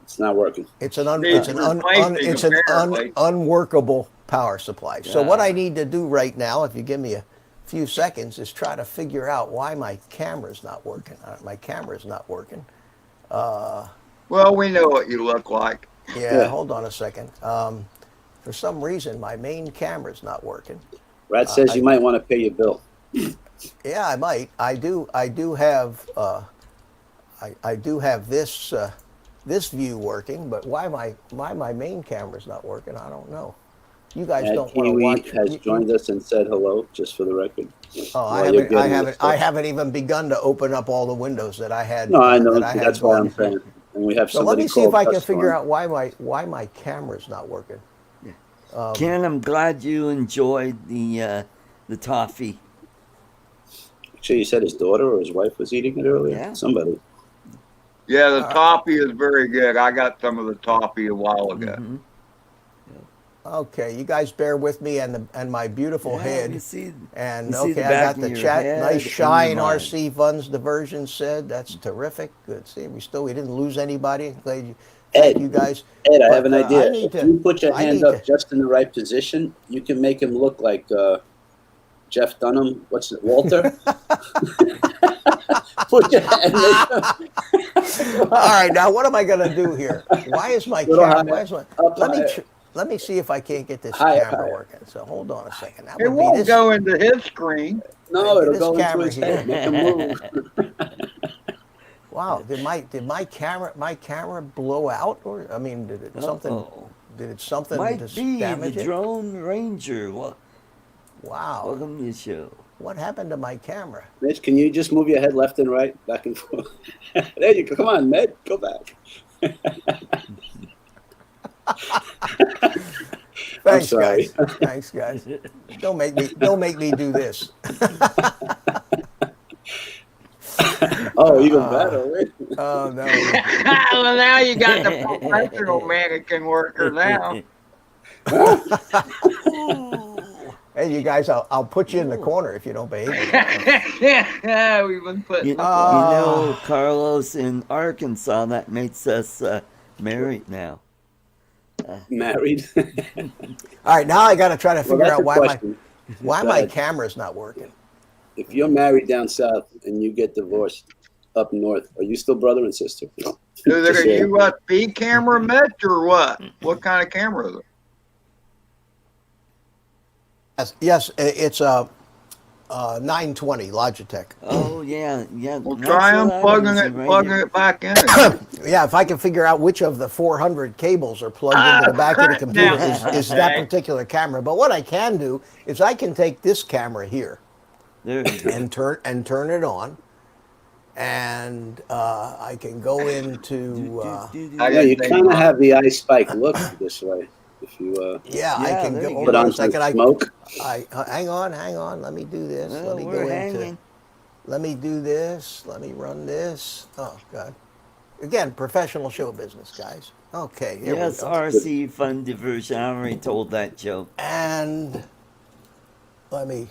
It's not working. Needs replacing, apparently. unworkable power supply. So Yeah. what I need to do right now, if you give me a few seconds, is try to figure out why my camera's not working. My camera's not working. Well, we know what you look like. Yeah, Yeah. hold on a second. For some reason, my main camera's not working. Rat says you might want to pay your bill. Yeah, I might. I do have. I do have this this view working, but why my main camera's not working? I don't know. You guys Ed don't want to Kiwi watch. has joined us and said hello, just for the record. Oh, While you're getting this I stuff. haven't even begun to open up all the windows that I had. No, I know. that I had That's why I'm going. saying. And we have So let somebody me see if called I can Dust figure Storm. out why my camera's not working. Ken, I'm glad you enjoyed the toffee. Actually, you said his daughter or his wife was eating it earlier. Yeah. Somebody. Yeah, the toffee is very good. I got some of the toffee a while ago. Mhm. Okay, you guys bear with me and my beautiful Yeah, head. you see, And you see okay, the I back got of the your chat. head Nice and your shine, mind. RC Funds Diversion said. That's terrific. Good. See, we didn't lose anybody. Glad you. Ed, Thank you guys. Ed, I But, have an I idea. need If to- you put your I hand need up to- just in the right position, you can make him look like Jeff Dunham. What's it, Walter? Put your hand. All right, now what am I going to do here? Why is my Little camera? higher, Why is my? up Let me higher. let me see if I can't get this Higher, camera higher. working. So hold on a second. That It would be won't this. go into his screen. No, Get it'll this go into camera his here. head. Make him move. Wow, did my camera blow out, or I mean, did it something? Uh-oh. Did it something Might just be the damage it? Drone Ranger. Wow, Welcome to the show. what happened to my camera? Mitch, can you just move your head left and right, back and forth? There you go. Come on, Med, go back. Thanks, sorry. guys. Thanks, guys. Don't make me do this. Oh, even better. Wait. Oh no. Well, now you got the professional mannequin worker now. Hey, you guys, I'll put you in the corner if you don't behave yourself. Yeah, we've been put You, in the you corner. know, Carlos, in Arkansas, that makes us married now. Married. All right, now I got to try to Well, figure that's out a why question. why Go my ahead. camera's not working. If you're married down south and you get divorced up north, are you still brother and sister? Is it Just a saying. USB camera, Mitch, or what? What kind of camera is it? Yes, it's a 920 Logitech. Oh yeah, yeah. Well, that's try what I'm unplugging using it, right plugging here. it back in again. Yeah, if I can figure out which of the 400 cables are plugged into the back of the computer is that particular camera. But what I can do is I can take this camera here There you go. and turn it on, and I can go into Yeah, you kind of have the ice spike look this way. If you I can there go. you Hold go. put on on a some second. smoke. Hang on. Let me do this. Well, Let me we're go hanging. into. Let me do this. Let me run this. Oh God! Again, professional show business, guys. Okay, here Yes, we go. RC fun diversion. I already told that joke. And let me.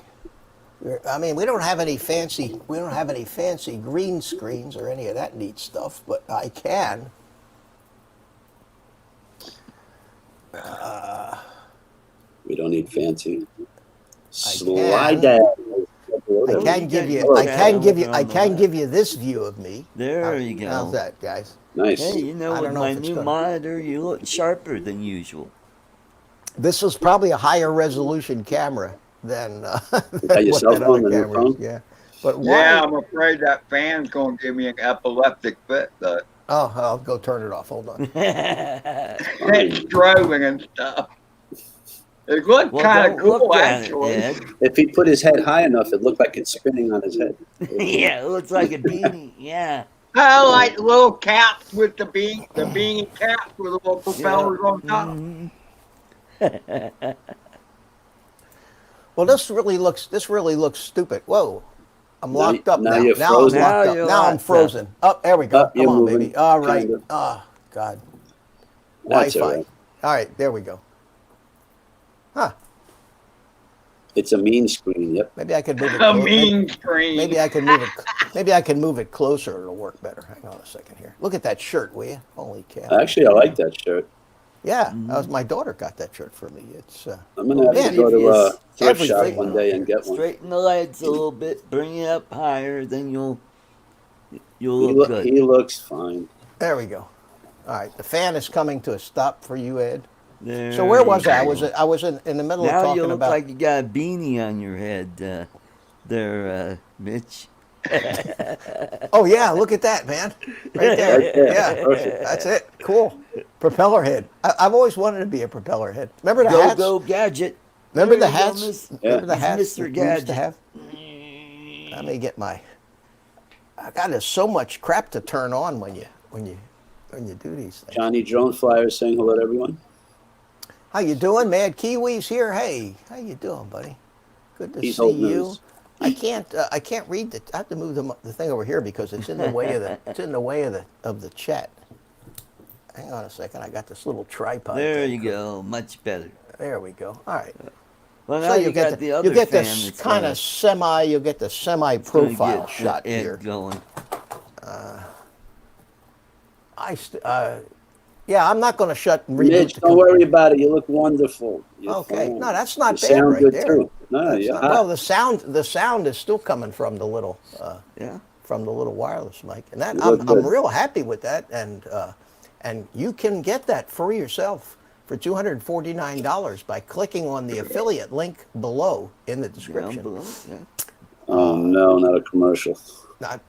I mean, we don't have any fancy green screens or any of that neat stuff, but I can. We don't need fancy. can. Slide that. I can you give got you. your I chat can over give you. on I the can left. give you this view of me. There you go. How's that, guys? Nice. Hey, you know, I with don't know my if it's new gonna- monitor, you look sharper than usual. This is probably a higher resolution camera than, Got your what cell that phone other on your camera is. phone? Yeah, but why? Yeah, I'm afraid that fan's going to give me an epileptic fit. Though. Oh, I'll go turn it off. Hold on. It's strobing and stuff. It looked Well, kind don't of cool, look at actually. it, Ed. If he put his head high enough, it looked like it's spinning on his head. Yeah, it looks like a beanie. Yeah. I like the little caps with the beanie caps with the little propellers on top. Mhm. Well, this really looks stupid. Whoa, I'm locked up now now. you're Now I'm frozen. locked Now up. you're Now I'm locked up. frozen. Oh, there we go. Oh, you're Come on, moving, baby. All right. kinda. Oh, God. That's Wi-Fi. all right. All right, there we go. Huh? It's a mean screen. Yep. Maybe I could move it. A clo- mean screen. Maybe I can move it. Maybe I can move it closer. It'll work better. Hang on a second here. Look at that shirt, will you? Holy cow! Actually, I like that shirt. Yeah, that was my daughter got that shirt for me. It's I'm gonna have man, to go to a thrift shop everything. one day and get one. Straighten the legs a little bit, bring it up higher, then you'll He, look good. he looks fine. There we go. All right, the fan is coming to a stop for you, Ed. There So where was you I? go. I was in the middle of Now you talking look about. like you got a beanie on your head, there, Mitch. Oh yeah, look at that, man! Right there. Right there. Yeah, Perfect. that's it. Cool. Propeller head. I've always wanted to be a propeller head. Remember the Go hats? go gadget. Remember There the you go, hats? Miss- Remember the He's hats Mr. that we used Gadget. to have? Let me get my. I got there's so much crap to turn on when you do these things. Johnny Drone Flyer saying hello to everyone. How you doing, Mad Kiwi's here? Hey, how you doing, buddy? Good to He's see old you. news. I can't read the. I have to move the thing over here because it's in the way of the. It's in the way of the chat. Hang on a second. I got this little tripod. There thing. you go. Much better. There we go. All right. Well, So now you got get the other you get fan this that's kind gonna- of semi. You get the gonna semi-profile get shot Ed here. going. Yeah, I'm not going to shut. Reboot Mitch, the don't computer. worry about it. You look wonderful. You're Okay, fine. no, that's not You bad sound right good there. too. No, That's you're not- hot. well, the sound is still coming from the little Yeah. wireless mic, and that You I'm look good. real happy with that. And you can get that for yourself for $249 by clicking on the affiliate link below in the Down description. below. Yeah. Oh no, not a commercial. Not,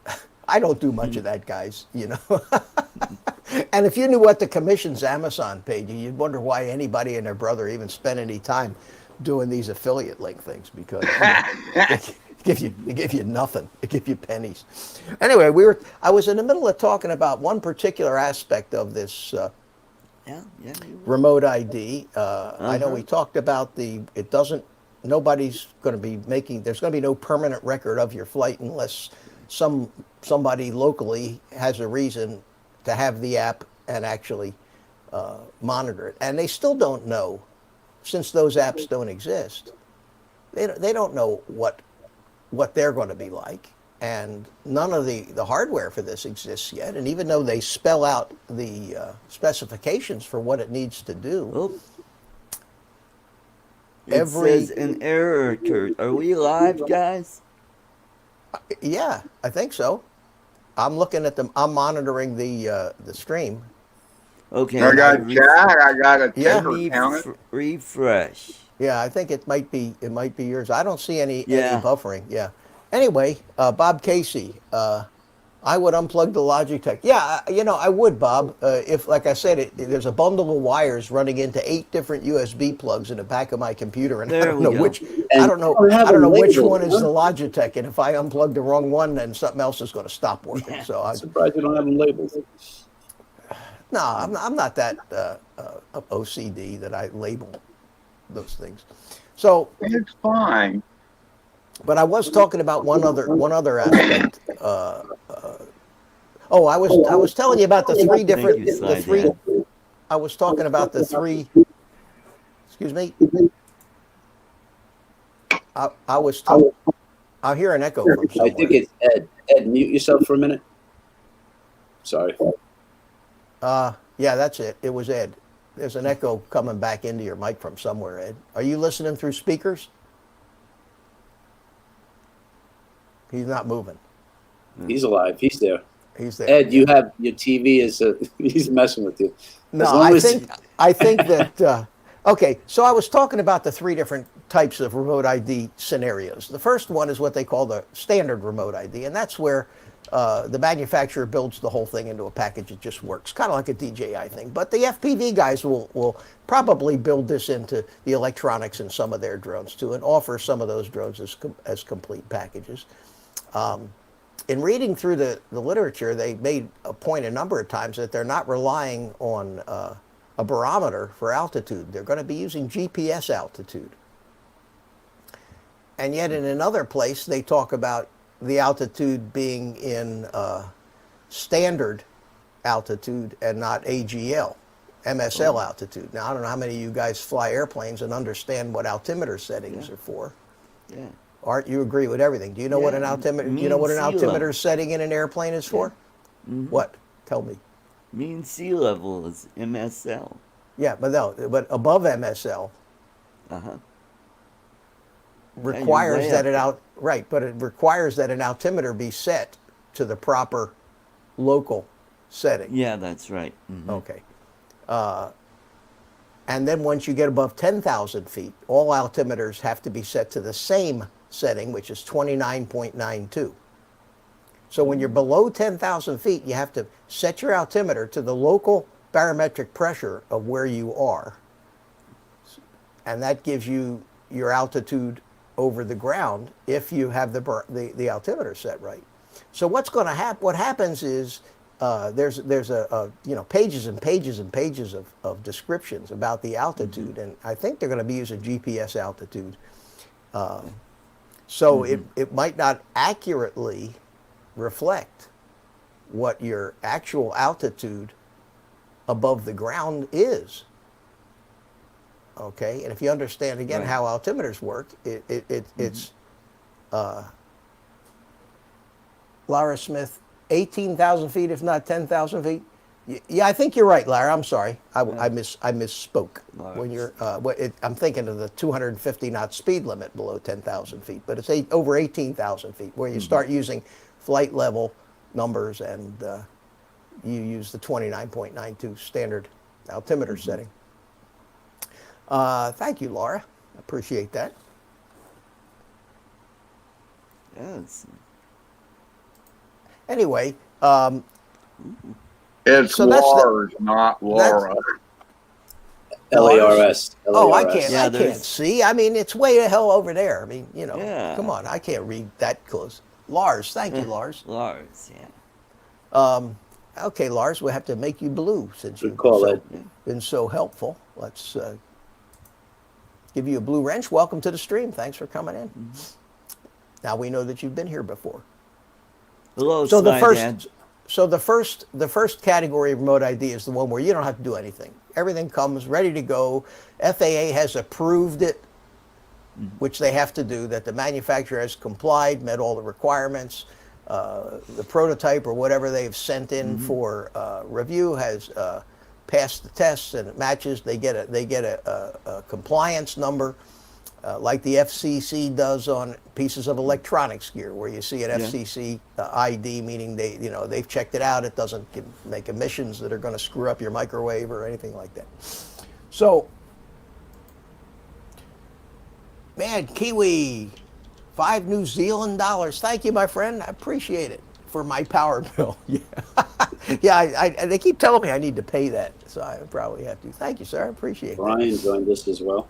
I don't do much of that, guys. You know. And if you knew what the commission's Amazon paid you, you'd wonder why anybody and their brother even spent any time doing these affiliate link things because they give you nothing. They give you pennies. Anyway, I was in the middle of talking about one particular aspect of this Yeah. Yeah. you were. remote ID. I know we talked about nobody's going to be making, there's going to be no permanent record of your flight unless somebody locally has a reason to have the app and actually monitor it. And they still don't know, since those apps don't exist, They don't know what they're going to be like, and none of the hardware for this exists yet. And even though they spell out the specifications for what it needs to do, Oh. It says an error occurred. Are we live, guys? yeah, I think so. I'm looking at them. I'm monitoring the stream. Okay. I got chat. I got a Yeah. ticker counter. Refresh. Yeah, I think it might be yours. I don't see any Yeah. buffering. Yeah. Anyway, Bob Casey, I would unplug the Logitech. Yeah, I would, Bob. If, like I said, there's a bundle of wires running into 8 different USB plugs in the back of my computer, and I don't know which. I don't know which one is the Logitech, and if I unplug the wrong one, then something else is going to stop working. Yeah. So I'm surprised you don't have them labeled. no, I'm not that OCD that I label those things. So, It's fine. but I was talking about one other aspect. I was telling you about the 3 different Thank you, I was talking about the 3. Excuse me. I hear an echo from somewhere. I think it's Ed. Ed, mute yourself for a minute. Sorry. Yeah, that's it. It was Ed. There's an echo coming back into your mic from somewhere, Ed. Are you listening through speakers? He's not moving. He's alive. He's there. He's there. Ed, you have your TV is he's messing with you. No, As long as- I think that okay. So I was talking about the 3 different types of remote ID scenarios. The first one is what they call the standard remote ID, and that's where the manufacturer builds the whole thing into a package. It just works, kind of like a DJI thing. But the FPV guys will probably build this into the electronics in some of their drones too, and offer some of those drones as complete packages. In reading through the literature, they made a point a number of times that they're not relying on a barometer for altitude. They're going to be using GPS altitude. And yet in another place, they talk about the altitude being in standard altitude and not AGL, MSL altitude. Now, I don't know how many of you guys fly airplanes and understand what altimeter settings are for. Yeah. Art, you agree with everything. Do you know what an altimeter? Do you know what an Mean sea altimeter level. setting in an airplane is for? What? Tell me. Mean sea level is MSL. Yeah, but no, but above MSL Uh-huh. requires way that up but it requires that an altimeter be set to the proper local setting. Yeah, that's right. Mhm. Okay. And then once you get above 10,000 feet, all altimeters have to be set to the same setting, which is 29.92. So when you're below 10,000 feet, you have to set your altimeter to the local barometric pressure of where you are. And that gives you your altitude over the ground if you have the altimeter set right. So what's going to happen? What happens is there's pages and pages and pages of descriptions about the altitude, and I think they're going to be using GPS altitude. So it might not accurately reflect what your actual altitude above the ground is. Okay, and if you understand again how altimeters work, it's Lara Smith, 18,000 feet, if not 10,000 feet. Yeah, I think you're right, Lara. I'm sorry, I misspoke. When you're, I'm thinking of the 250 knot speed limit below 10,000 feet, but it's over 18,000 feet where you start using flight level numbers, and you use the 29.92 standard altimeter setting. Thank you, Laura. Appreciate that. Yes. Anyway, It's So that's the- Lars, not Laura. LARS. oh, I LARS. can't. Yeah, I can't there's- see. I mean, it's way the hell over there. I mean, Yeah. come on. I can't read that close. Lars, thank you, Lars. Lars, yeah. Okay, Lars, we have to make you blue since Good you've call, Ed. been so helpful. Let's give you a blue wrench. Welcome to the stream. Thanks for coming in. Now we know that you've been here before. Hello, So the Sly first, Dad. so the first category of remote ID is the one where you don't have to do anything. Everything comes ready to go. FAA has approved it. which they have to do, that the manufacturer has complied, met all the requirements. The prototype or whatever they've sent in for review has passed the tests and it matches. They get a compliance number, like the FCC does on pieces of electronics gear, where you see an FCC ID, meaning they've checked it out. It doesn't make emissions that are going to screw up your microwave or anything like that. So, man, Kiwi, $5 New Zealand. Thank you, my friend. I appreciate it for my power bill. Yeah, yeah. They keep telling me I need to pay that, so I probably have to. Thank you, sir. I appreciate it. Brian joined us as well.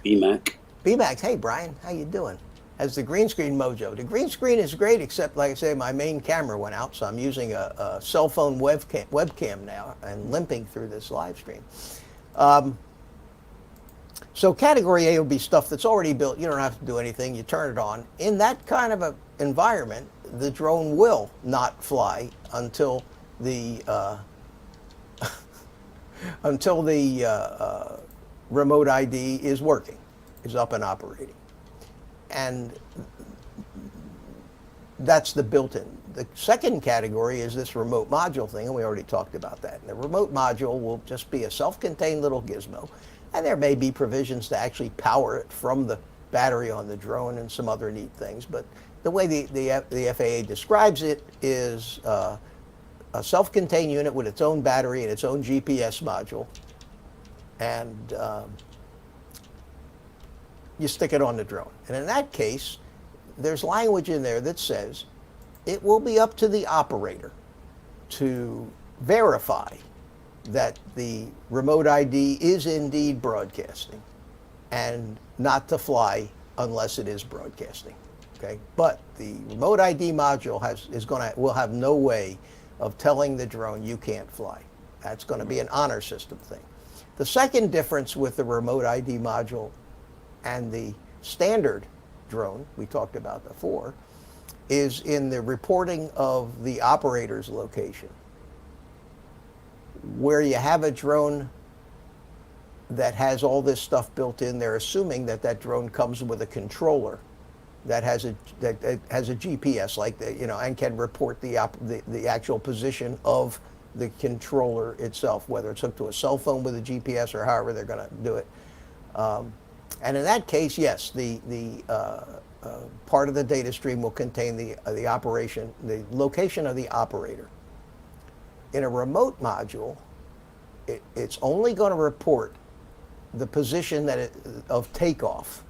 BMAC. BMAX. Hey, Brian. How you doing? As the green screen mojo. The green screen is great, except, like I say, my main camera went out, so I'm using a cell phone webcam now and limping through this live stream. So category A will be stuff that's already built. You don't have to do anything. You turn it on. In that kind of an environment, the drone will not fly until the remote ID is working, is up and operating. And that's the built-in. The second category is this remote module thing, and we already talked about that. And the remote module will just be a self-contained little gizmo. And there may be provisions to actually power it from the battery on the drone and some other neat things. But the way the FAA describes it is a self-contained unit with its own battery and its own GPS module. And you stick it on the drone. And in that case, there's language in there that says it will be up to the operator to verify that the remote ID is indeed broadcasting and not to fly unless it is broadcasting. Okay? But the remote ID module will have no way of telling the drone you can't fly. That's going to be an honor system thing. The second difference with the remote ID module and the standard drone we talked about before is in the reporting of the operator's location. Where you have a drone that has all this stuff built in, they're assuming that that drone comes with a controller that has a GPS, like and can report the actual position of the controller itself, whether it's hooked to a cell phone with a GPS or however they're going to do it. And in that case, yes, the part of the data stream will contain the location of the operator. In a remote module, it's only going to report the position of takeoff,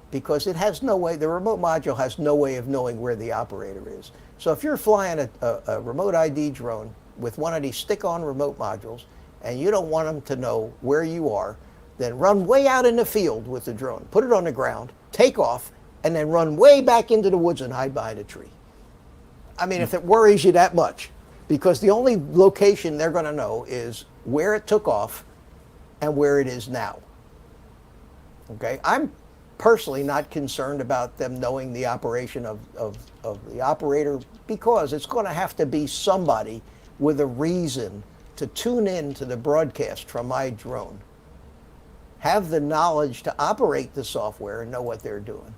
because it has no way. The remote module has no way of knowing where the operator is. So if you're flying a remote ID drone with one of these stick-on remote modules, and you don't want them to know where you are, then run way out in the field with the drone, put it on the ground, take off, and then run way back into the woods and hide behind a tree. I mean, if it worries you that much, because the only location they're going to know is where it took off and where it is now. Okay, I'm personally not concerned about them knowing the operation of the operator, because it's going to have to be somebody with a reason to tune in to the broadcast from my drone, have the knowledge to operate the software and know what they're doing.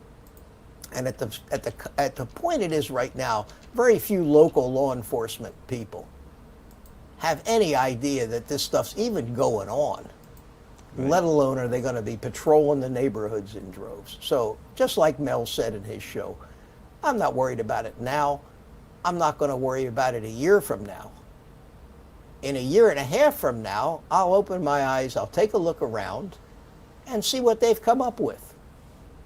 And at the point it is right now, very few local law enforcement people have any idea that this stuff's even going on. Right. Let alone are they going to be patrolling the neighborhoods in droves. So just like Mel said in his show, I'm not worried about it now. I'm not going to worry about it a year from now. In a year and a half from now, I'll open my eyes, I'll take a look around and see what they've come up with.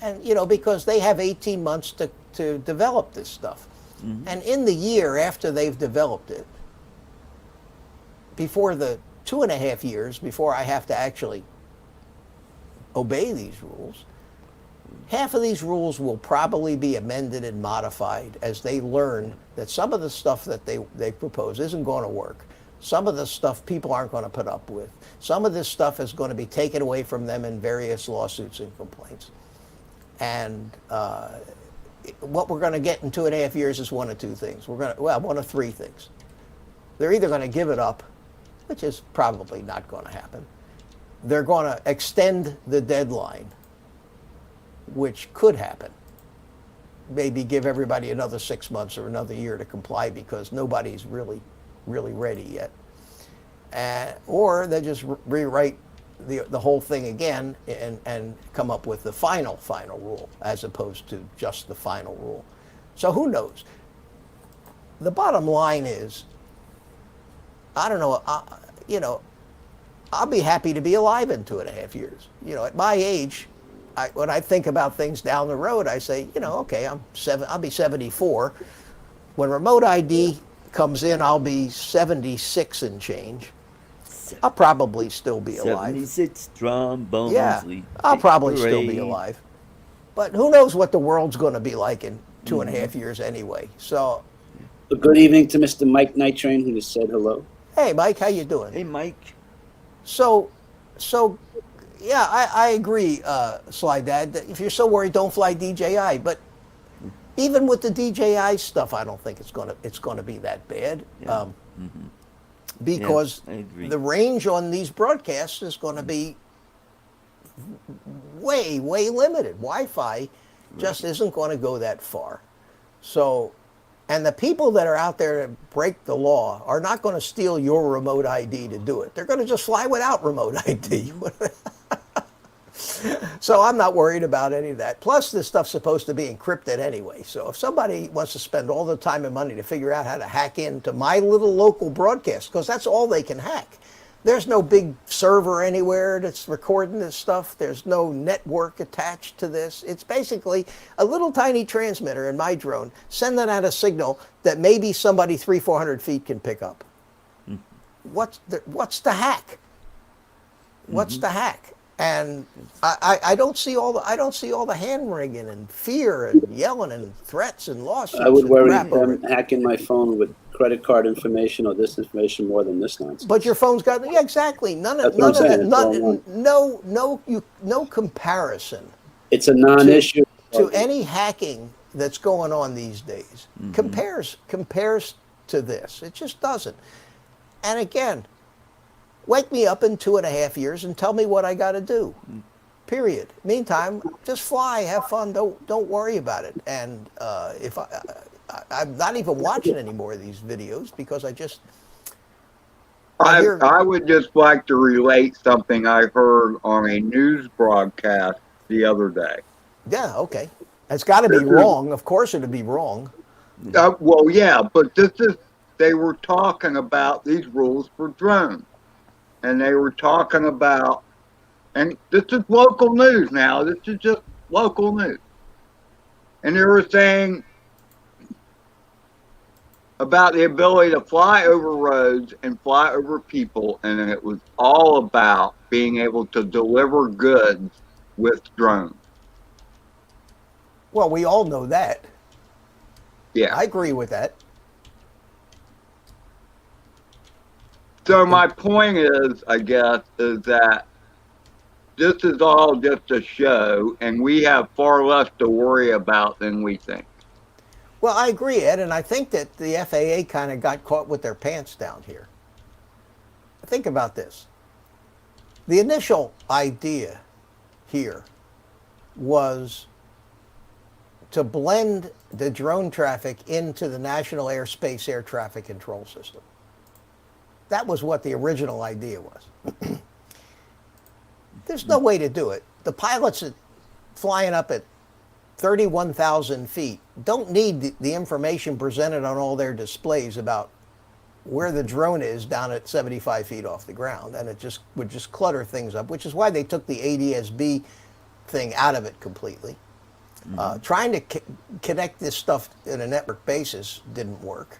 And, because they have 18 months to develop this stuff. Mm-hmm. And in the year after they've developed it, before the 2.5 years before I have to actually obey these rules, half of these rules will probably be amended and modified as they learn that some of the stuff that they propose isn't going to work. Some of the stuff people aren't going to put up with. Some of this stuff is going to be taken away from them in various lawsuits and complaints. And what we're going to get in 2.5 years is one of two things. One of three things. They're either going to give it up, which is probably not going to happen. They're going to extend the deadline which could happen. Maybe give everybody another 6 months or another year to comply because nobody's really ready yet. Or they just rewrite the whole thing again and come up with the final rule as opposed to just the final rule. So who knows? The bottom line is, I don't know, I'll be happy to be alive in 2.5 years. At my age, when I think about things down the road, I say, okay, I'll be 74. When remote ID comes in, I'll be 76 and change. I'll probably still be alive. 76 trombones. Yeah, I'll probably still be alive. But who knows what the world's going to be like in 2.5 years anyway. So, A good evening to Mr. Mike Nitrain, who just said hello. hey, Mike, how you doing? Hey, Mike. So, yeah, I agree, Sly Dad, that if you're so worried, don't fly DJI. But even with the DJI stuff, I don't think it's gonna be that bad. Yeah. Because I agree. the range on these broadcasts is going to be way limited. Wi-Fi just isn't going to go that far. So, and the people that are out there that break the law are not going to steal your remote ID to do it. They're going to just fly without remote ID. So I'm not worried about any of that. Plus, this stuff's supposed to be encrypted anyway. So if somebody wants to spend all the time and money to figure out how to hack into my little local broadcast, because that's all they can hack. There's no big server anywhere that's recording this stuff. There's no network attached to this. It's basically a little tiny transmitter in my drone sending out a signal that maybe somebody 300-400 feet can pick up. What's the hack? What's the hack? And I don't see all the hand wringing and fear and yelling and threats and lawsuits. I would worry and crap over them hacking my phone with credit card information or this information more than this nonsense. But your phone's got, yeah, exactly. None of that. No comparison. It's a non-issue. to any hacking that's going on these days. Compares to this. It just doesn't. And again, wake me up in 2.5 years and tell me what I got to do. Period. Meantime, just fly, have fun. Don't worry about it. And if I'm not even watching any more of these videos because I would just like to relate something I heard on a news broadcast the other day. Yeah, okay. It's got to be wrong. Of course it'd be wrong. Well, yeah, but they were talking about these rules for drones. And they were talking about, and this is local news now, this is just local news. And they were saying about the ability to fly over roads and fly over people, and it was all about being able to deliver goods with drones. Well, we all know that. Yeah. I agree with that. So my point is, I guess, is that this is all just a show, and we have far less to worry about than we think. Well, I agree, Ed, and I think that the FAA kind of got caught with their pants down here. Think about this. The initial idea here was to blend the drone traffic into the National Airspace Air Traffic Control System. That was what the original idea was. There's no way to do it. The pilots flying up at 31,000 feet don't need the information presented on all their displays about where the drone is down at 75 feet off the ground, and it would just clutter things up, which is why they took the ADS-B thing out of it completely. Trying to connect this stuff in a network basis didn't work.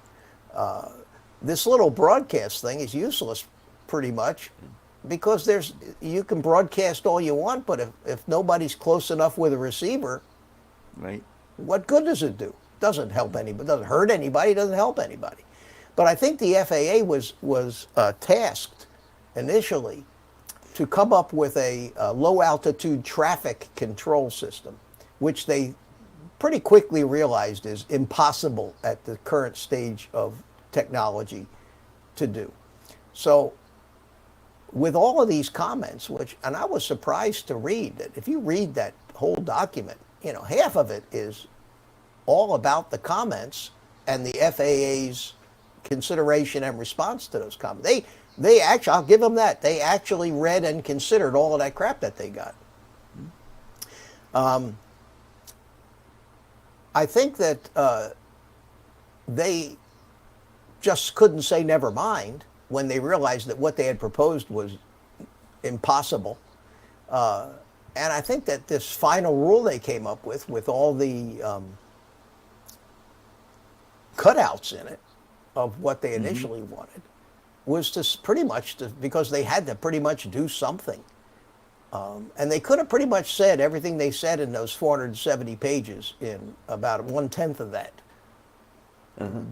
This little broadcast thing is useless pretty much because you can broadcast all you want, but if nobody's close enough with a receiver, right? What good does it do? Doesn't help anybody. Doesn't hurt anybody. Doesn't help anybody. But I think the FAA was tasked initially to come up with a low altitude traffic control system, which they pretty quickly realized is impossible at the current stage of technology to do. So with all of these comments, and I was surprised to read that if you read that whole document, half of it is all about the comments and the FAA's consideration and response to those comments. They actually, I'll give them that, they actually read and considered all of that crap that they got. I think that they just couldn't say never mind when they realized that what they had proposed was impossible. And I think that this final rule they came up with all the cutouts in it of what they initially wanted, was to pretty much, because they had to pretty much do something. And they could have pretty much said everything they said in those 470 pages in about 1/10 of that,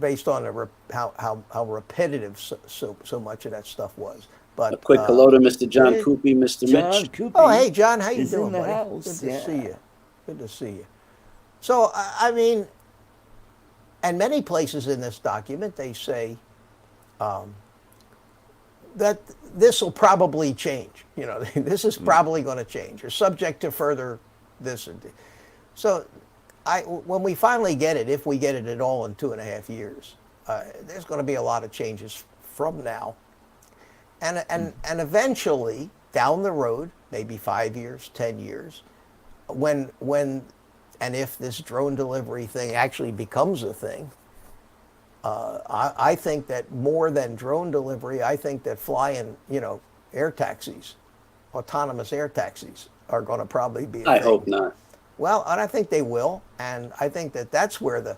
based on how repetitive so much of that stuff was. But a quick hello to Mr. John Coopy, Mr. John Mitch. Coopy oh, hey, John, how you is doing, in the buddy? house. Good to see you. Good to see you. So, I mean, and many places in this document, they say that this will probably change. This is probably going to change, or subject to further this. So, when we finally get it, if we get it at all in 2.5 years, there's going to be a lot of changes from now. And eventually, down the road, maybe 5 years, 10 years, when and if this drone delivery thing actually becomes a thing, I think that more than drone delivery, I think that flying, air taxis, autonomous air taxis, are going to probably be a I thing. hope not. Well, and I think they will, and I think that that's where the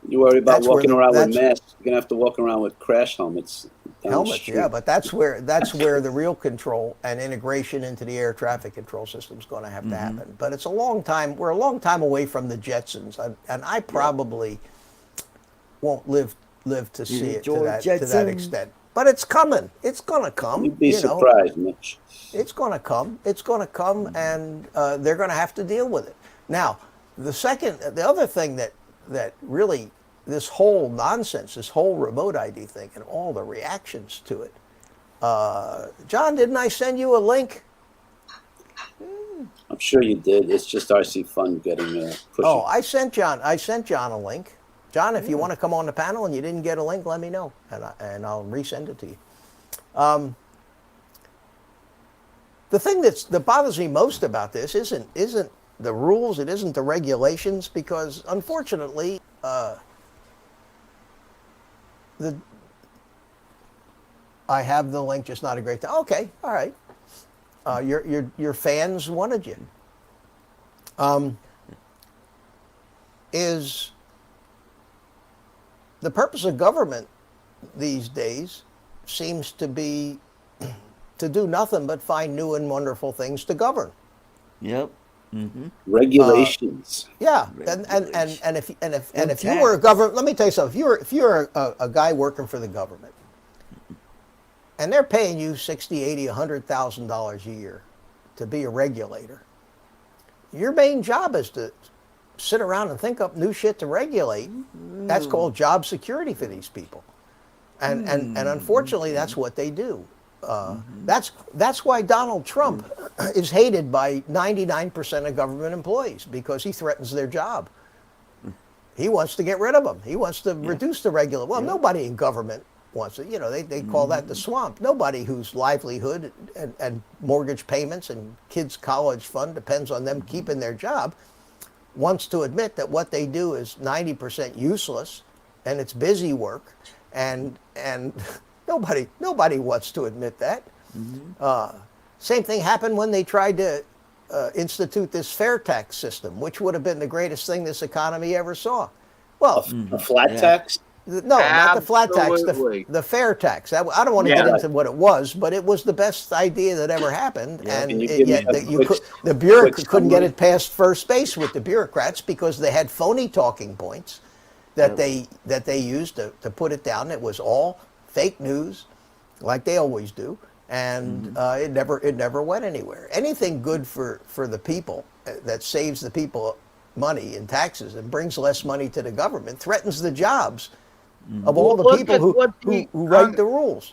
You worry about That's where walking the- around with that's- masks. You're gonna have to walk around with crash helmets. down the helmets, street. yeah, but that's where the real control and integration into the air traffic control system is going to have to happen. But it's a long time. We're a long time away from the Jetsons, and I probably won't live to see it to George that Jetson. extent. But it's coming. It's going to come. You'd be surprised, Mitch. It's going to come. It's going to come, and they're going to have to deal with it. Now, the other thing that really, this whole nonsense, this whole remote ID thing, and all the reactions to it. John, didn't I send you a link? I'm sure you did. It's just RC fun getting pushy. Oh, I sent John a link. John, if you want to come on the panel and you didn't get a link, let me know, and I'll resend it to you. The thing that bothers me most about this isn't the rules, it isn't the regulations, because unfortunately, I have the link, just not a great time. Okay, all right. Your fans wanted you. Is the purpose of government these days seems to be to do nothing but find new and wonderful things to govern. Yep. Regulations. Yeah, and if you were a government, let me tell you something. If you're a guy working for the government, and they're paying you $60,000, $80,000, $100,000 a year to be a regulator, your main job is to sit around and think up new shit to regulate. That's called job security for these people, and unfortunately, that's what they do. That's why Donald Trump is hated by 99% of government employees, because he threatens their job. He wants to get rid of them. He wants to reduce the regular. Well, nobody in government wants it. They call that the swamp. Nobody whose livelihood and mortgage payments and kids' college fund depends on them keeping their job wants to admit that what they do is 90% useless and it's busy work, and Nobody wants to admit that. Same thing happened when they tried to institute this fair tax system, which would have been the greatest thing this economy ever saw. Well, A flat tax? no, not the flat tax, Absolutely. the fair tax. I don't want to get into what it was, but it was the best idea that ever happened. And Can you give me yet a the bureaucrats quick couldn't get summary? it past first base with the bureaucrats because they had phony talking points that they used to put it down. It was all fake news, like they always do, and it never went anywhere. Anything good for the people that saves the people money in taxes and brings less money to the government threatens the jobs of all the Look people at who what the- write the rules.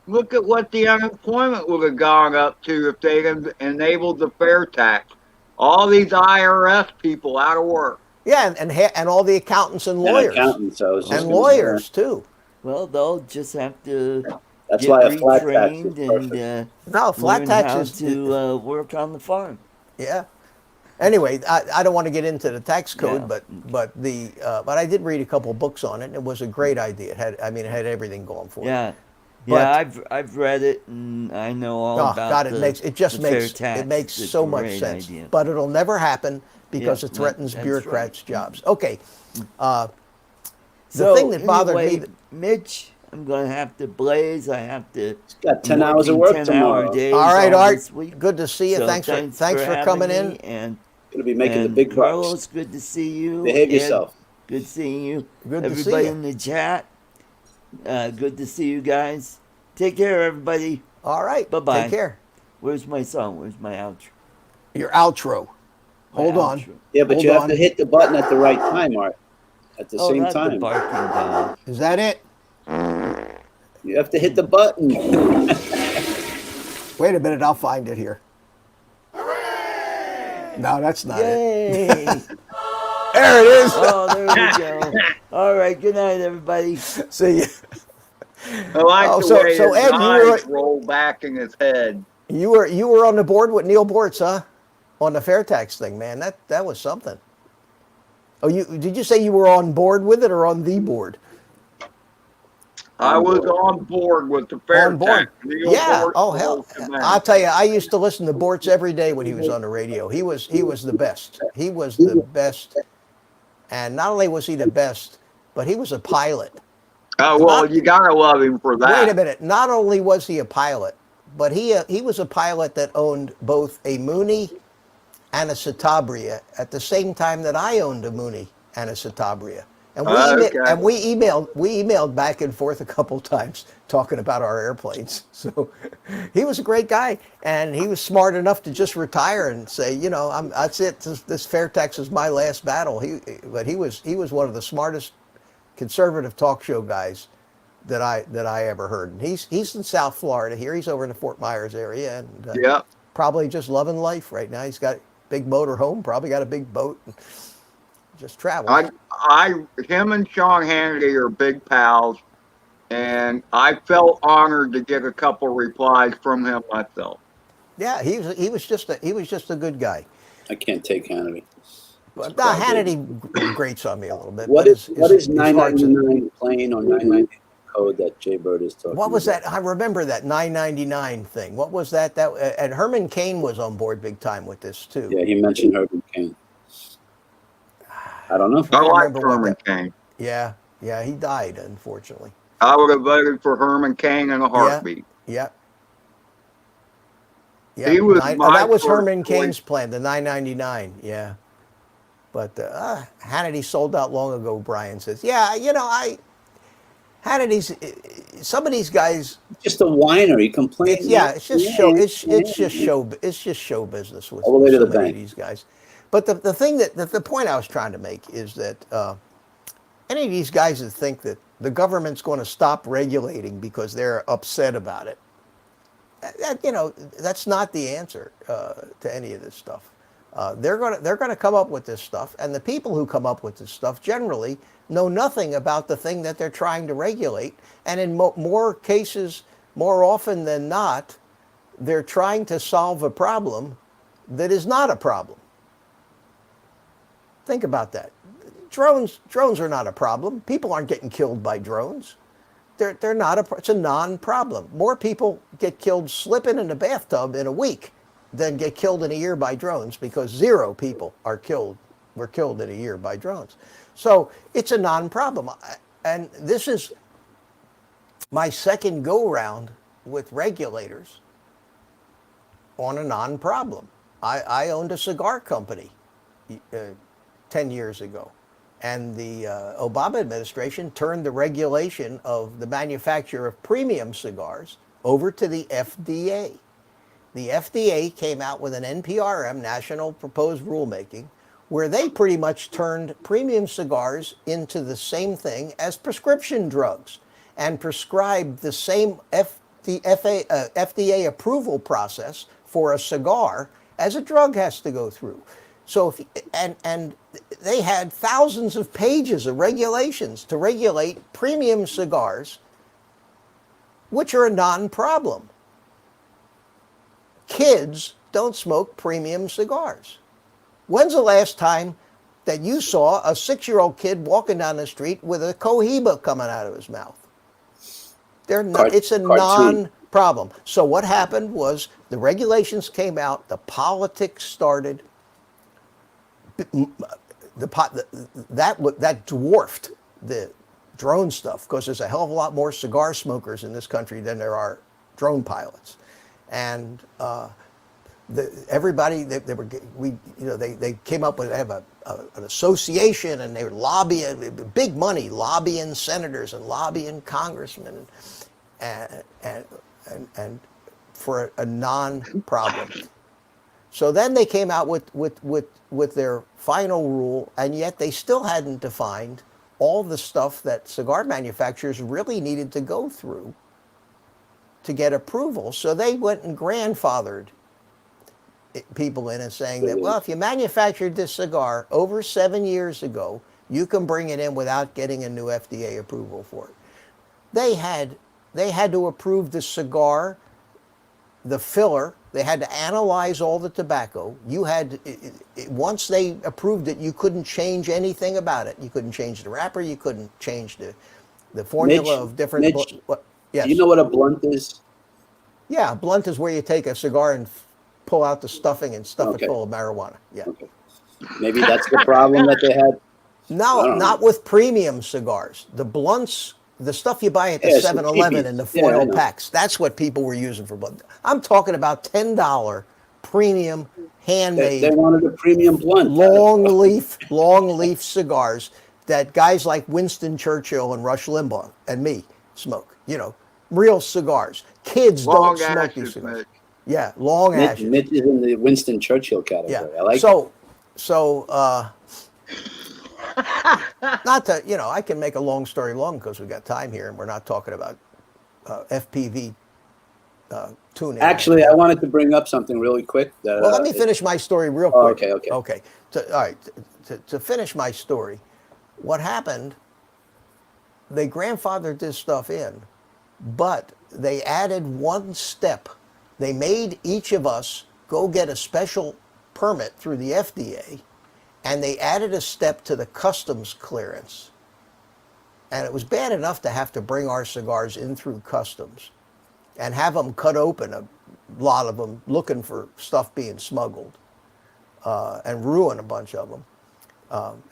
look at what the unemployment would have gone up to if they'd enabled the fair tax. All these IRS people out of work. Yeah, and all the accountants and And lawyers accountants, I was just and gonna lawyers say. too. Well, they'll just have to That's get why a flat tax is retrained and perfect. No, flat learn tax how is to work on the farm. yeah. Anyway, I don't want to get into the tax code, Yeah. but I did read a couple books on it, and it was a great idea. It had everything going for it. Yeah, But- yeah, I've read it and I know all Oh about God, the, it just the fair makes tax. it makes It's a so much great sense. idea. But it'll never happen because Yeah, it threatens that's bureaucrats' right. jobs. Okay. The So thing that bothered anyway, me. Mitch, I'm gonna have to blaze. I have to. He's got 10 I'm hours of working work 10-hour tomorrow. days All right, all Art. this week. Good to see you. So thanks for having coming me, in. And Gonna be making the and big Carlos, bucks. good to see you. Behave Ed, yourself. Good seeing you. Good to see Everybody you. in the chat. Good to see you guys. Take care, everybody. All right. Bye-bye. Take care. Where's my song? Where's my outro? Your outro. My Hold on. outro. Yeah, but Hold you have on. to hit the button at the right time, Art. At the Oh, same not the time. barking dog. Is that it? You have to hit the button. Wait a minute. I'll find it here. No, that's not it. Yay! There it is. Oh, there we go. All right. Good night, everybody. See you. I like Oh, the so- way so his Ed, you were- eyes roll back in his head. You were on the board with Neil Bortz, huh? On the fair tax thing, man. That was something. Oh, did you say you were on board with it or on the board? I was on board with the fair On board. tax. Neil Yeah. Bortz Oh hell. was the man. I'll tell you, I used to listen to Bortz every day when he was on the radio. He was the best. He was the best. And not only was he the best, but he was a pilot. Oh, well, you gotta love him for that. Wait a minute. Not only was he a pilot, but he was a pilot that owned both a Mooney and a Citabria at the same time that I owned a Mooney and a Citabria. And we emailed back and forth a couple times talking about our airplanes. So he was a great guy, and he was smart enough to just retire and say, that's it. This fair tax is my last battle. But he was one of the smartest conservative talk show guys that I ever heard. And he's in South Florida here. He's over in the Fort Myers area, and Yeah. probably just loving life right now. He's got a big motor home, probably got a big boat, and just travel. Him and Sean Hannity are big pals, and I felt honored to get a couple replies from him myself. Yeah, he was just a good guy. I can't take Hannity. But Hannity grates on me a little bit. What but is his heart's in- 999 plane or 999 code that Jay Bird is talking What was about? that? I remember that 999 thing. What was that? And Herman Cain was on board big time with this too. Yeah, he mentioned Herbert Kane. I don't know. I like remember what Herman that- Cain. Yeah, he died unfortunately. I would have voted for Herman Cain in a heartbeat. Yeah. He was my that was first Herman choice. Cain's plan, the 999. Yeah, but Hannity sold out long ago. Brian says, "Yeah, Hannity's some of these guys. Just a whiner. He complains. It's just show. It's just show business with All the way to so the many bank. of these guys. But the thing the point I was trying to make is that any of these guys that think that the government's going to stop regulating because they're upset about it, that's not the answer to any of this stuff. They're gonna come up with this stuff, and the people who come up with this stuff generally know nothing about the thing that they're trying to regulate. And in more cases, more often than not, they're trying to solve a problem that is not a problem. Think about that. Drones are not a problem. People aren't getting killed by drones. They're not it's a non-problem. More people get killed slipping in a bathtub in a week than get killed in a year by drones, because 0 people were killed in a year by drones. So it's a non-problem. And this is my second go-round with regulators on a non-problem. I owned a cigar company 10 years ago. And the Obama administration turned the regulation of the manufacture of premium cigars over to the FDA. The FDA came out with an NPRM, National Proposed Rulemaking, where they pretty much turned premium cigars into the same thing as prescription drugs and prescribed the same the FDA approval process for a cigar as a drug has to go through. So and they had thousands of pages of regulations to regulate premium cigars, which are a non-problem. Kids don't smoke premium cigars. When's the last time that you saw a 6-year-old kid walking down the street with a Cohiba coming out of his mouth? It's a non-problem. So what happened was the regulations came out, the politics started. That dwarfed the drone stuff because there's a hell of a lot more cigar smokers in this country than there are drone pilots, and they came up with an association, and they were lobbying big money, lobbying senators and lobbying congressmen, and for a non-problem. So then they came out with their final rule, and yet they still hadn't defined all the stuff that cigar manufacturers really needed to go through to get approval. So they went and grandfathered people in and saying that, well, if you manufactured this cigar over 7 years ago, you can bring it in without getting a new FDA approval for it. They had to approve the cigar, the filler. They had to analyze all the tobacco. Once they approved it, you couldn't change anything about it. You couldn't change the wrapper. You couldn't change the formula of different. Yes. Do you know what a blunt is? Yeah, a blunt is where you take a cigar and pull out the stuffing and stuff it full of marijuana. Yeah. Okay. Maybe that's the problem that they had. No, not with premium cigars. The blunts. The stuff you buy at the 7-Eleven in the foil packs, that's what people were using for blunt. I'm talking about $10 premium handmade. They wanted a premium blunt. Long leaf cigars that guys like Winston Churchill and Rush Limbaugh and me smoke. Real cigars. Kids don't smoke these cigars. Mitch. Yeah, long ashes. Mitch is in the Winston Churchill category. Yeah. I like not to, I can make a long story long because we got time here and we're not talking about FPV tuning. Actually, I wanted to bring up something really quick. Let me finish my story real quick. Okay. Okay. All right. To finish my story, what happened, they grandfathered this stuff in, but they added one step. They made each of us go get a special permit through the FDA, and they added a step to the customs clearance. And it was bad enough to have to bring our cigars in through customs and have them cut open, a lot of them, looking for stuff being smuggled, and ruin a bunch of them.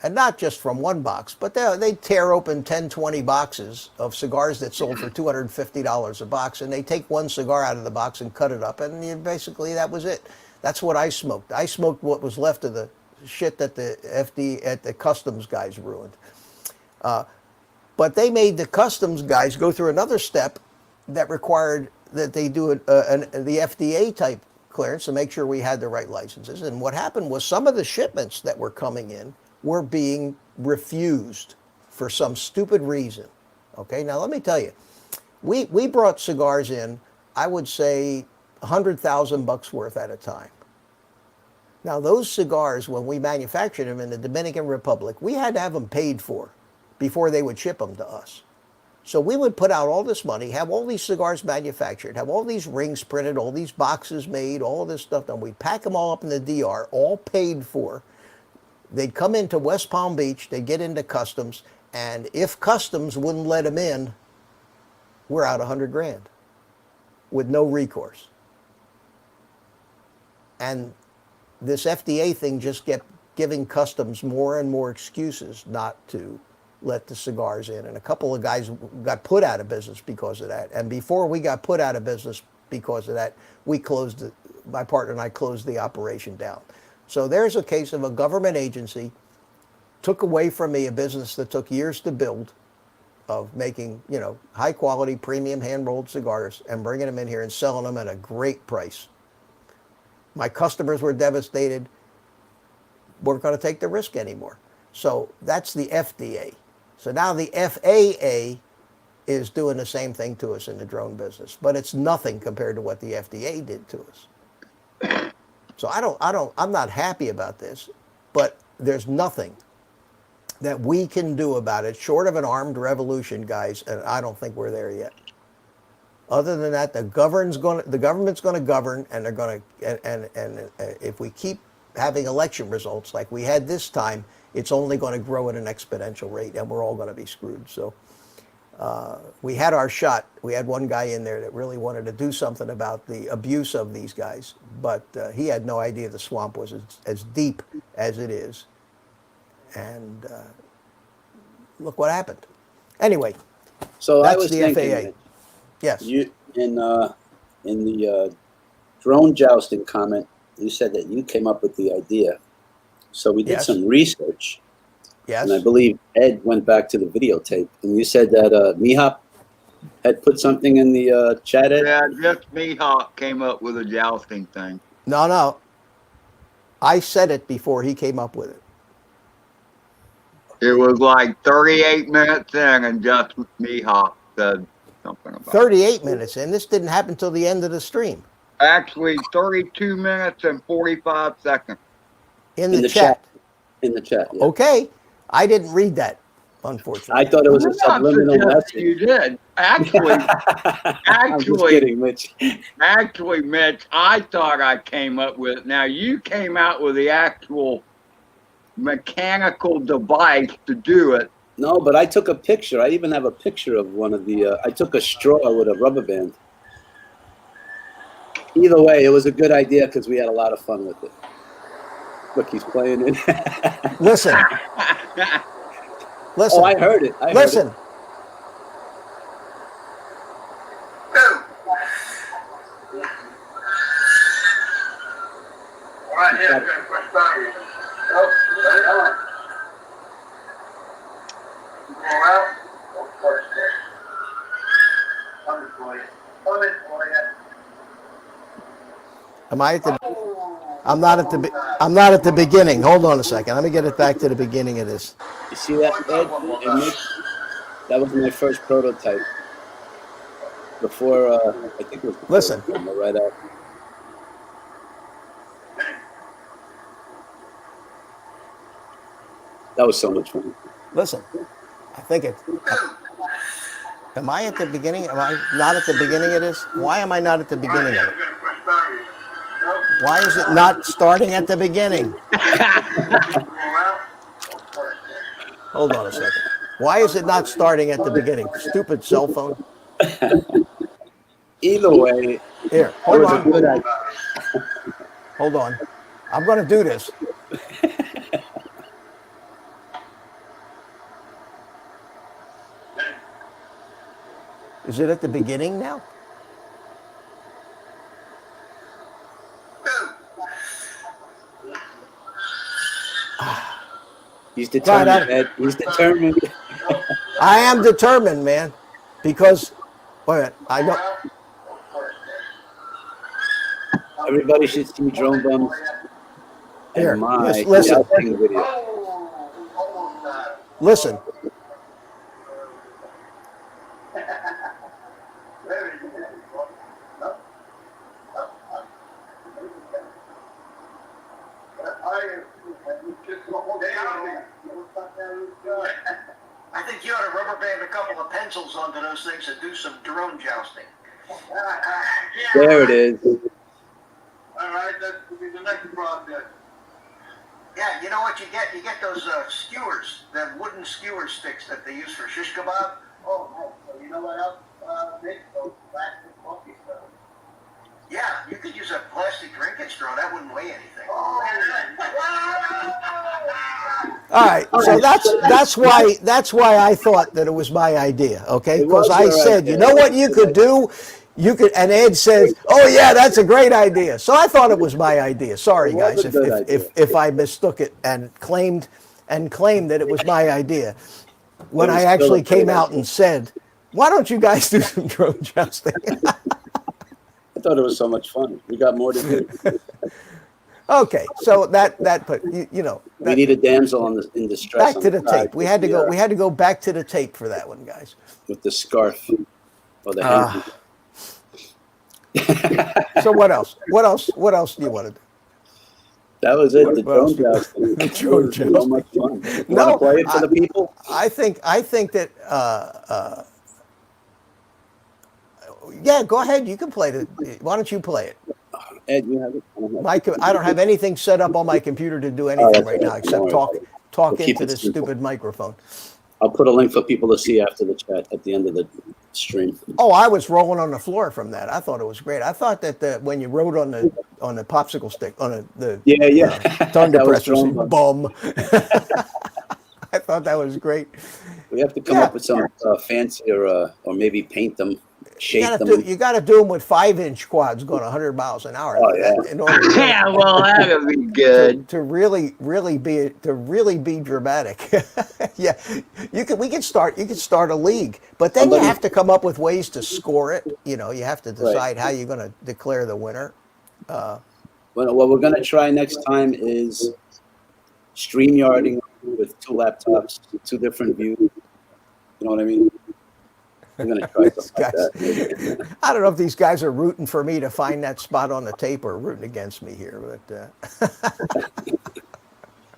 And not just from one box, but they tear open 10, 20 boxes of cigars that sold for $250 a box, and they take one cigar out of the box and cut it up, and basically that was it. That's what I smoked. I smoked what was left of the shit that the customs guys ruined. But they made the customs guys go through another step that required that they do the FDA type clearance to make sure we had the right licenses. And what happened was some of the shipments that were coming in were being refused for some stupid reason. Okay, now let me tell you, we brought cigars in, I would say $100,000 worth at a time. Now those cigars, when we manufactured them in the Dominican Republic, we had to have them paid for before they would ship them to us. So we would put out all this money, have all these cigars manufactured, have all these rings printed, all these boxes made, all this stuff done. We'd pack them all up in the DR, all paid for. They'd come into West Palm Beach, they'd get into customs, and if customs wouldn't let them in, we're out $100,000 with no recourse. And this FDA thing just kept giving customs more and more excuses not to let the cigars in. And a couple of guys got put out of business because of that. And before we got put out of business because of that, my partner and I closed the operation down. So there's a case of a government agency took away from me a business that took years to build, of making, high quality premium hand rolled cigars and bringing them in here and selling them at a great price. My customers were devastated, weren't going to take the risk anymore. So that's the FDA. So now the FAA is doing the same thing to us in the drone business, but it's nothing compared to what the FDA did to us. So I'm not happy about this, but there's nothing that we can do about it short of an armed revolution, guys, and I don't think we're there yet. Other than that, the government's going to govern, and they're going to, and if we keep having election results like we had this time, it's only going to grow at an exponential rate, and we're all going to be screwed. So we had our shot. We had one guy in there that really wanted to do something about the abuse of these guys, but he had no idea the swamp was as deep as it is. And look what happened. Anyway, So that's I was the thinking, FAA. that Yes. you in the drone jousting comment, you said that you came up with the idea. So we did Yes. some research, Yes. and I believe Ed went back to the videotape, and you said that Mihop had put something in the chat, Ed? Yeah, just Mihawk came up with a jousting thing. No. I said it before he came up with it. It was like 38 minutes in, and just Mihawk said something about 38 minutes in. This didn't happen until the end of the stream. Actually, 32 minutes and 45 seconds. In the chat. In the chat, yeah. Okay. I didn't read that, unfortunately. I thought it was a I'm not subliminal suggesting you message. did. Actually, I'm just actually, kidding, Mitch. actually, Mitch, I thought I came up with it. Now, you came out with the actual mechanical device to do it. No, but I took a picture. I even have a picture of one of the. I took a straw with a rubber band. Either way, it was a good idea because we had a lot of fun with it. Look, he's playing it. Listen. Listen. Oh, I heard it. Listen. Right here, I'm gonna push down. Oh, go out. Am I at the? I'm not at the. I'm not at the beginning. Hold on a second. Let me get it back to the beginning of this. You see that, Ed and Mitch? That was my first prototype. Before, I think it was. Before Listen. Right out. That was so much fun. Listen. I think it. Am I at the beginning? Am I not at the beginning of this? Why am I not at the beginning of it? Why is it not starting at the beginning? Hold on a second. Why is it not starting at the beginning? Stupid cell phone. Either way, Here, it hold was a good on. idea. Hold on. I'm going to do this. Is it at the beginning now? He's determined, Right, Ed. He's determined. I am determined, man, because wait a minute, I know. Everybody should see Drone Bums Here, and my just listen. jousting video. Listen. I think you ought to rubber band a couple of pencils onto those things and do some drone jousting. There it is. All right, that will be the next project. Yeah, you know what you get? You get those skewers, the wooden skewer sticks that they use for shish kebab. Oh, no. You know what else? Those plastic coffee stuff. Yeah, you could use a plastic drinking straw. That wouldn't weigh anything. All right, so that's why I thought that it was my idea, okay? It was Because I your said, idea. you know what you could do? You could, and Ed says, "Oh yeah, that's a great idea." So I thought it was my idea. Sorry, It was guys, a good idea. if I mistook it and claimed that it was my idea, when It was I still actually a great came out idea. and said, "Why don't you guys do some drone jousting?" I thought it was so much fun. We got more to do. Okay, so that put you know, we need a damsel in distress. Back to the on side tape. We with had to the, go. We had to go back to the tape for that one, guys. with the scarf or the hand. So what else? What else? What else do you want to do? That was it. The What else drone do you- jousting. the drone It was so much fun. You want to play it for the people? I think that. Yeah, go ahead. You can play it. Why don't you play it? Ed, you have it? I don't have it. I don't have anything set up on my computer to do anything that's right now right. except Don't worry talk We'll keep into it this simple. stupid microphone. I'll put a link for people to see after the chat at the end of the stream. Oh, I was rolling on the floor from that. I thought it was great. I thought that when you wrote on the popsicle stick on the Yeah. tongue That was depressor, drone bum. I thought that was great. We have to come Yeah. up with some fancier, or maybe paint them, shape them. You got to do them with 5-inch quads going 100 miles an hour. Oh, yeah. In order to, Yeah, well, that'll be good. to really be dramatic. Yeah, we could start a league, but then you Somebody- have to come up with ways to score it. You know, you have to decide how you're going to declare the winner. Well, what we're going to try next time is StreamYarding with 2 laptops, 2 different views. You know what I mean? We're going to try something like that. I don't know if these guys are rooting for me to find that spot on the tape or rooting against me here, but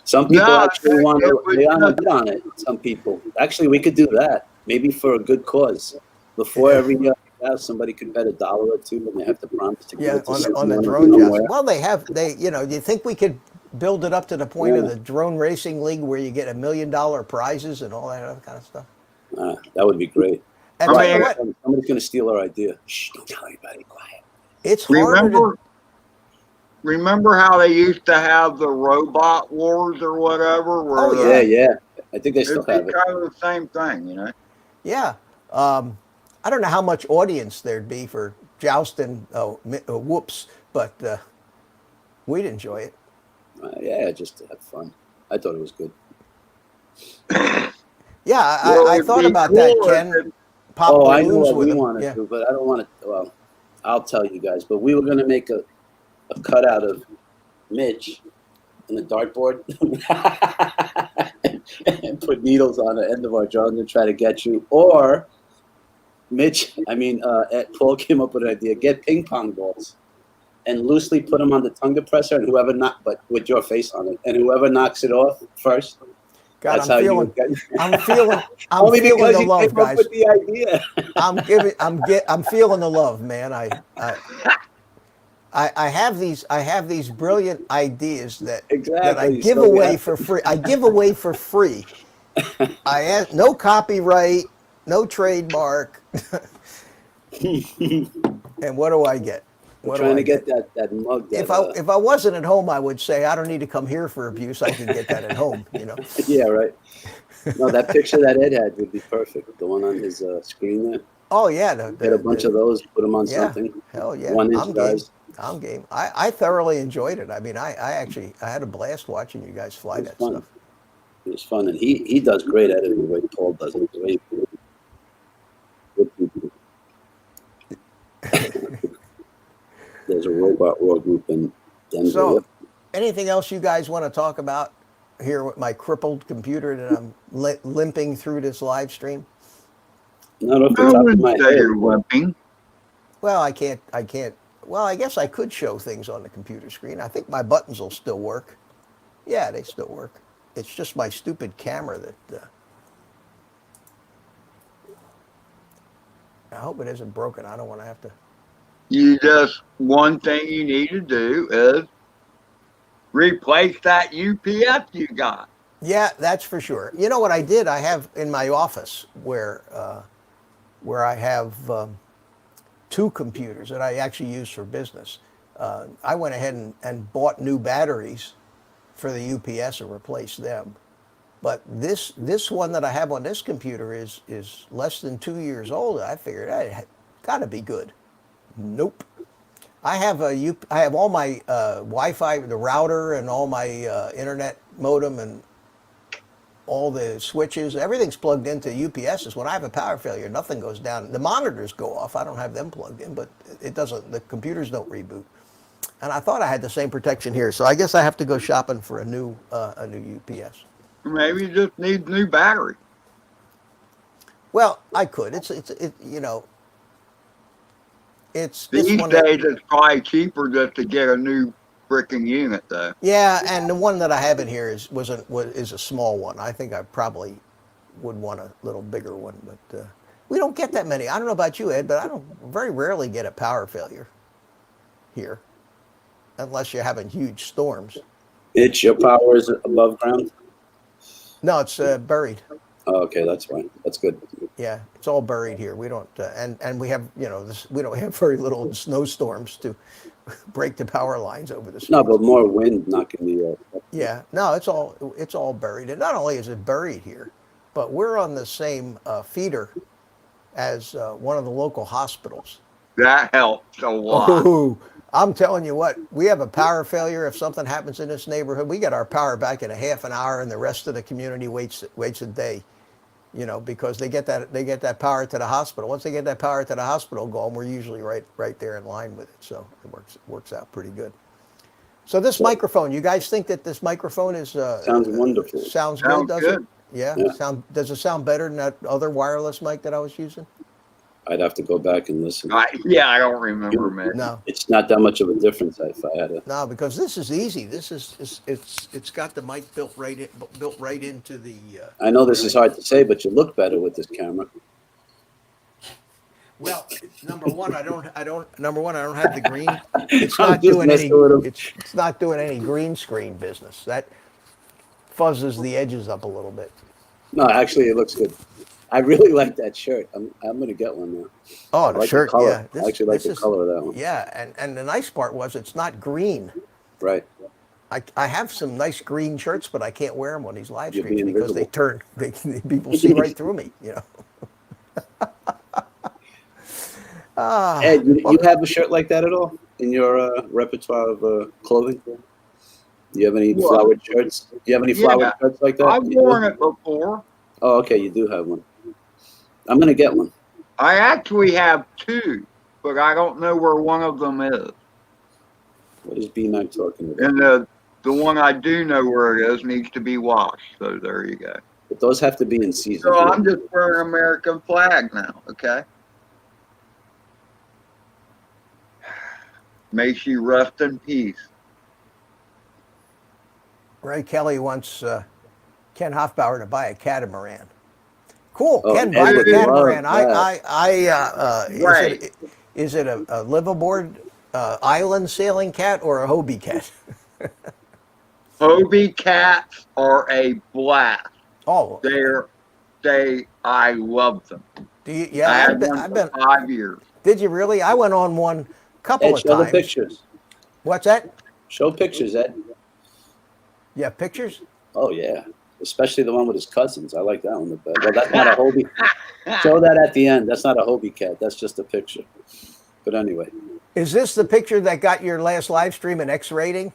Some people No, actually want it to was lay on a just- bit on it. Some people. Actually, we could do that. Maybe for a good cause. Before every house, somebody could bet $1 or $2 and they have to promise to give yeah, it to on the someone drone somewhere. joust. Well, do you think we could build it up to the point of the drone racing league where you get $1 million prizes and all that other kind of stuff? That would be great. And I tell you mean- what, Somebody's going to steal our idea. Shh, don't tell anybody. Quiet. it's harder to, Remember how they used to have the robot wars or whatever? Where Oh, the- Yeah. I think they still It'd be have it. kind of the same thing, you know? yeah. I don't know how much audience there'd be for jousting whoops, but we'd enjoy it. Yeah, just to have fun. I thought it was good. Yeah, Well, I it'd thought be about cool that, if Ken. it- Pop Oh, I know balloons what with we them. want to Yeah. do, but I don't want to. Well, I'll tell you guys. But we were going to make a cutout of Mitch in a dartboard and put needles on the end of our drones and try to get you. Or Paul came up with an idea: get ping pong balls and loosely put them on the tongue depressor, and but with your face on it, and whoever knocks it off first. God, That's I'm how feeling, you. I'm feeling, I'm Only feeling because the you love, came up guys. with the idea. I'm feeling the love, man. I have these brilliant ideas that I Exactly, give so we away have for free. I give away for free. I ask, no copyright, no trademark. And what do I get? What do Trying I to get that mug. That, If I wasn't at home, I would say I don't need to come here for abuse. I can get that at home. You know. yeah, right. No, that picture that Ed had would be perfect. The one on his screen there. Oh yeah. Get a bunch of those, put them on Yeah. something. Hell yeah. 1 inch I'm game. guys. I'm game. I thoroughly enjoyed it. I mean, I had a blast watching you guys fly It was that fun. stuff. It was fun, and he does great editing the way Paul does it. The way There's a robot war group in Denver. So, Yep. anything else you guys want to talk about here with my crippled computer that I'm limping through this live stream? Not off the I top of wouldn't my say head. you're limping. Well, I can't. Well, I guess I could show things on the computer screen. I think my buttons will still work. Yeah, they still work. It's just my stupid camera that. I hope it isn't broken. I don't want to have to. One thing you need to do is replace that UPS you got. Yeah, that's for sure. You know what I did? I have in my office where I have 2 computers that I actually use for business. I went ahead and bought new batteries for the UPS and replaced them. But this one that I have on this computer is less than 2 years old. I figured it got to be good. Nope. I have all my Wi-Fi, the router, and all my internet modem and all the switches. Everything's plugged into UPSs. When I have a power failure, nothing goes down. The monitors go off. I don't have them plugged in, but it doesn't. The computers don't reboot. And I thought I had the same protection here, so I guess I have to go shopping for a new UPS. Maybe you just need new battery. Well, I could. It's you know, it's this These one. That, days, it's probably cheaper just to get a new freaking unit, though. yeah, and the one that I have in here is a small one. I think I probably would want a little bigger one, but we don't get that many. I don't know about you, Ed, but I don't very rarely get a power failure here, unless you're having huge storms. It's your power is above ground. No, it's buried. Oh, okay, that's fine. That's good. Yeah, it's all buried here. We don't, and we have, you know, we don't have very little snowstorms to break the power lines over the. No, but more wind knocking the. Yeah, no, it's all buried, and not only is it buried here, but we're on the same feeder as one of the local hospitals. That helps a lot. Oh, I'm telling you what, we have a power failure. If something happens in this neighborhood, we get our power back in a half an hour, and the rest of the community waits a day. You know, because they get that power to the hospital. Once they get that power to the hospital going, we're usually right there in line with it. So it works out pretty good. So this microphone, you guys think that this microphone is Sounds wonderful. Sounds good, does it? Yeah. Does it sound better than that other wireless mic that I was using? I'd have to go back and listen. I don't remember, man. No. It's not that much of a difference if I had to. No, because this is easy. This is it's got the mic built right into the. I know this is hard to say, but you look better with this camera. Well, number one, I don't have the green. It's I'm not just doing any. messing with 'em. It's not doing any green screen business. That fuzzes the edges up a little bit. No, actually, it looks good. I really like that shirt. I'm going to get one now. Oh, I the like shirt, the color. yeah. I actually like the color of that one. Yeah, and the nice part was it's not green. Right. I have some nice green shirts, but I can't wear them on these live You're streams being because people see right through me. You know. Ed, you have a shirt like that at all in your repertoire of clothing? Do you have any flowered shirts? Do you have any flowered shirts like that? I've worn it before. Oh, okay, you do have one. I'm going to get one. I actually have two, but I don't know where one of them is. What is B-Mac talking about? And the one I do know where it is needs to be washed. So there you go. But those have to be in season. So I'm just wearing American flag now, okay? May she rest in peace. Ray Kelly wants Ken Hoffbauer to buy a catamaran. Cool, Oh, Ken, buy the Eddie would catamaran. love Right. Is it a liveaboard island sailing cat or a Hobie cat? Hobie cats are a blast. Oh, I love them. do you? I Yeah, had one for 5 years. Did you really? I went on one a couple Ed, of show times. the pictures. What's that? Show pictures, Ed. Yeah, pictures. Oh, yeah. Especially the one with his cousins. I like that one the best. Well, that's not a Hobie. Show that at the end. That's not a Hobie cat. That's just a picture. But anyway. Is this the picture that got your last live stream an X rating?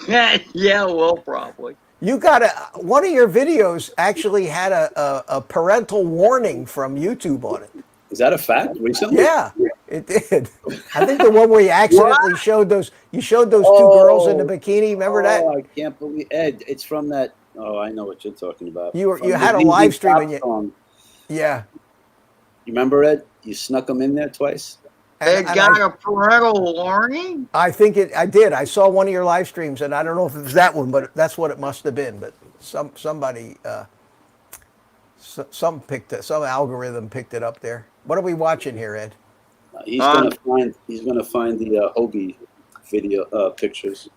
Yeah, well, probably. You got one of your videos actually had a parental warning from YouTube on it. Is that a fact recently? Yeah, it did. I think the one where you accidentally showed those two girls in the bikini. Remember that? Oh, I can't believe Ed. It's from that. Oh, I know what you're talking about. You From had the a live ZZ stream Top and you, song. yeah. You remember, Ed? You snuck them in there twice. It got a parental warning? I think I did. I saw one of your live streams, and I don't know if it was that one, but that's what it must have been. But somebody, some algorithm picked it up there. What are we watching here, Ed? He's gonna find the Hobie video pictures.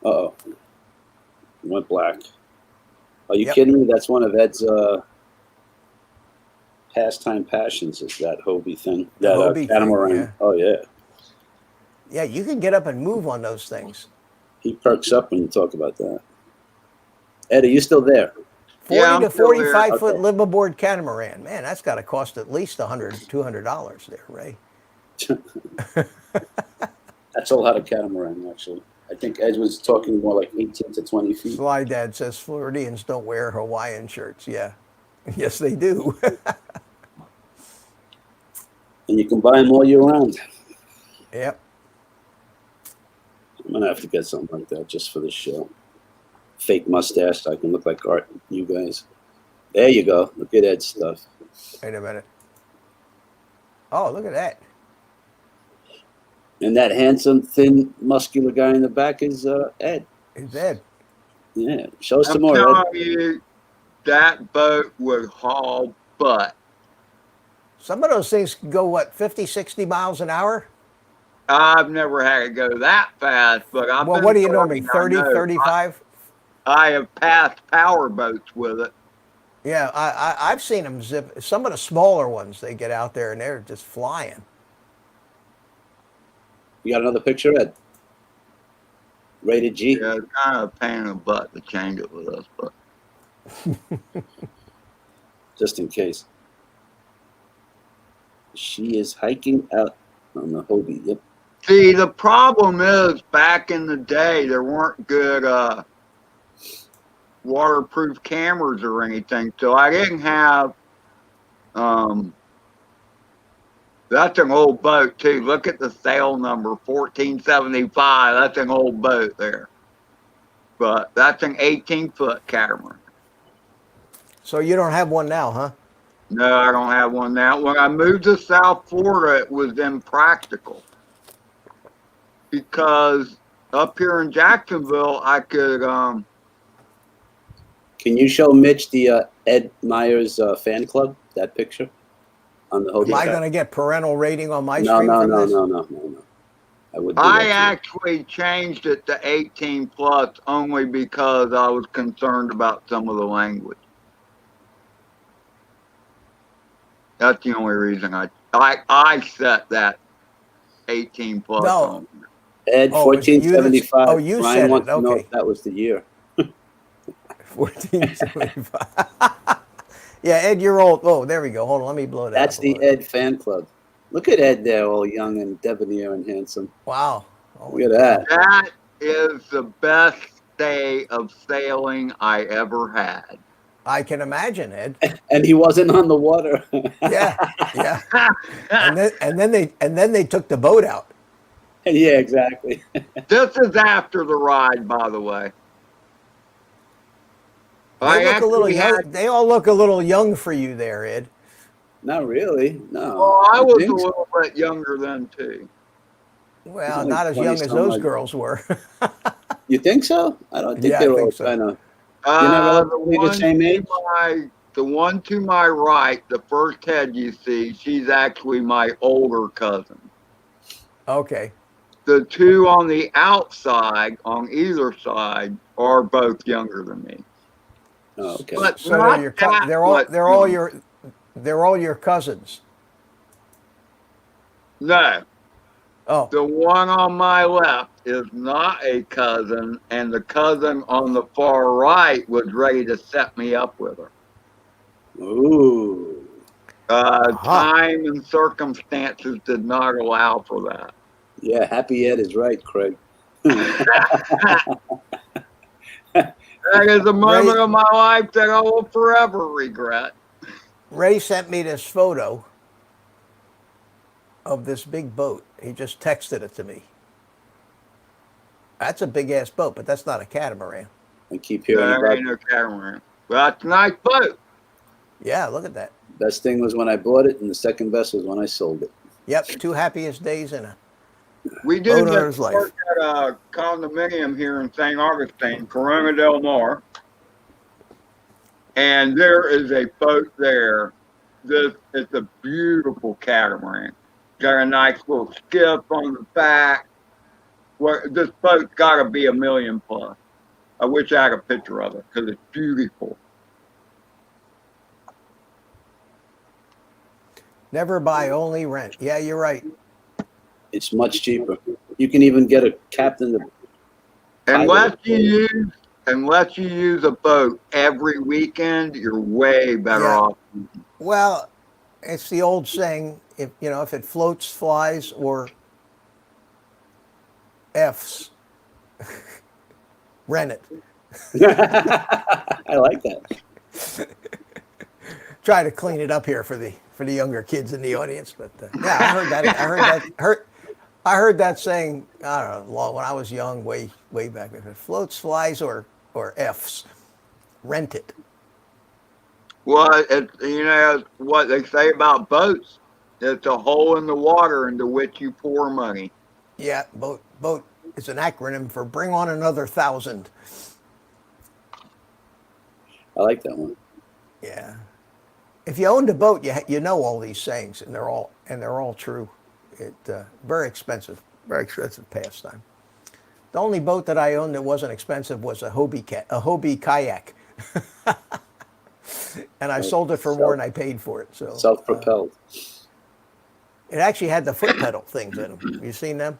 Uh-oh. It went black. Are you kidding me? That's one of Ed's pastime passions, is that Hobie thing. That Hobie catamaran. thing, yeah. Oh, yeah. Yeah, you can get up and move on those things. He perks up when you talk about that. Ed, are you still there? 40 Yeah, I'm to still there. 45 foot Okay. liveaboard catamaran. Man, that's got to cost at least $100-$200 there, Ray. That's a lot of catamaran, actually. I think Ed was talking more like 18 to 20 feet. Sly Dad says Floridians don't wear Hawaiian shirts. Yeah. Yes, they do. And you can buy them all year round. Yep. I'm gonna have to get something like that just for the show. Fake mustache so I can look like Art, you guys. There you go. Look at Ed's stuff. Wait a minute. Oh, look at that. And that handsome, thin, muscular guy in the back is Ed. He's dead. Yeah. Show us I'm some more, Ed. telling you, that boat would haul butt. Some of those things can go, what, 50, 60 miles an hour? I've never had it go that fast, but I've Well, been what do you normally, floating, I 30, know. 35? I have passed power boats with it. Yeah, I've seen them zip. Some of the smaller ones, they get out there and they're just flying. You got another picture, Ed? Rated G. Yeah, it's kind of a pain in the butt to change it with us, but Just in case. She is hiking out on the Hobie. Yep. see, the problem is back in the day there weren't good waterproof cameras or anything, so I didn't have. That's an old boat too. Look at the sail number 1475. That's an old boat there, but that's an 18-foot catamaran. So you don't have one now, huh? No, I don't have one now. When I moved to South Florida, it was impractical because up here in Jacksonville, I could. Can you show Mitch the Ed Myers fan club, that picture? On the Hobie. Am I going to get parental rating on my No, stream no, from no, this? no, no, no, no. I would. I actually changed it to 18 plus only because I was concerned about some of the language. That's the only reason I set that 18 plus No. on. Ed, Oh, it was you that- 1475. oh, you Ryan said wants it, to know okay. if that was the year. 1475. Yeah, Ed, you're old. Oh, there we go. Hold on, let me blow that That's up a the little. Ed fan club. Look at Ed there, all young and debonair and handsome. Wow. Oh, Look at that. That is the best day of sailing I ever had. I can imagine, Ed. And he wasn't on the water. Yeah, yeah. And then they took the boat out. Yeah, exactly. This is after the ride, by the way. They look a little actually young. had- They all look a little young for you there, Ed. Not really. No. Oh, I You was a think so? little bit younger then too. Well, only not as young as 20-some those odd. girls were. You think so? I don't think Yeah, I they're all think so. kind of. You're not relatively the same age? The one to my right, the first head you see, she's actually my older cousin. Okay. The two on the outside, on either side, are both younger than me. Oh, okay. But So not they're that they're all your cousins. No, Oh, the one on my left is not a cousin, and the cousin on the far right was ready to set me up with her. Ooh. Time and circumstances did not allow for that. Yeah, Happy Ed is right, Craig. That is a moment of my life that I will forever regret. Ray sent me this photo of this big boat. He just texted it to me. That's a big ass boat, but that's not a catamaran. I keep hearing There about ain't no catamaran. Well, that's a nice boat. Yeah, look at that. best thing was when I bought it, and the second best was when I sold it. Yep, two happiest days in a We boat did owner's life. work at a condominium here in St. Augustine, Corona del Mar. And there is a boat there. It's a beautiful catamaran. Got a nice little skiff on the back. This boat's got to be $1 million plus. I wish I had a picture of it because it's beautiful. Never buy, only rent. Yeah, you're right. It's much cheaper. You can even get a captain to Unless you use a boat every weekend, you're way better Yeah. off. Well, it's the old saying, if it floats, flies, or F's, rent it. I like that. Try to clean it up here for the for the younger kids in the audience. But yeah, I heard that. I heard that saying. I don't know. When I was young, way back. If it floats, flies, or F's, rent it. Well, what they say about boats. It's a hole in the water into which you pour money. Yeah, boat is an acronym for bring on another 1,000. I like that one. Yeah. If you owned a boat, you know all these sayings, and they're all true. Very expensive pastime. The only boat that I owned that wasn't expensive was a Hobie kayak, and I sold it for more than I paid for it. So Self-propelled. it actually had the foot pedal things in them. You seen them?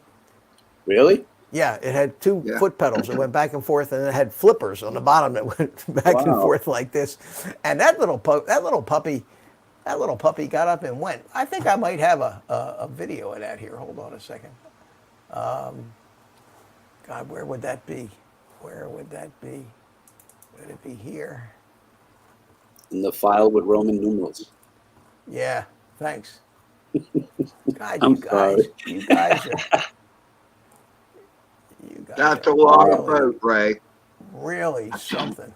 Really? Yeah, it had two foot pedals that went back and forth, and it had flippers on the bottom that went back and forth like this. And that little puppy got up and went. I think I might have a video of that here. Hold on a second. God, where would that be? Where would that be? Would it be here? In the file with Roman numerals. Yeah, thanks. God, I'm sorry. You guys That's a are lot of boat, Ray. really something.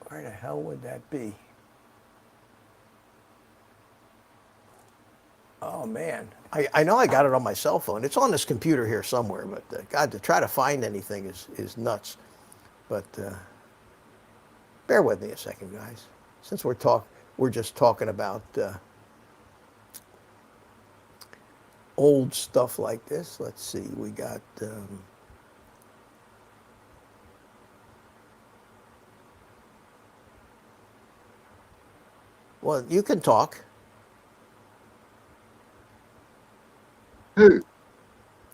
Where the hell would that be? Oh man, I know I got it on my cell phone. It's on this computer here somewhere, but God, to try to find anything is nuts. But bear with me a second, guys. Since we're just talking about old stuff like this. Let's see, we got. Well, you can talk. Who?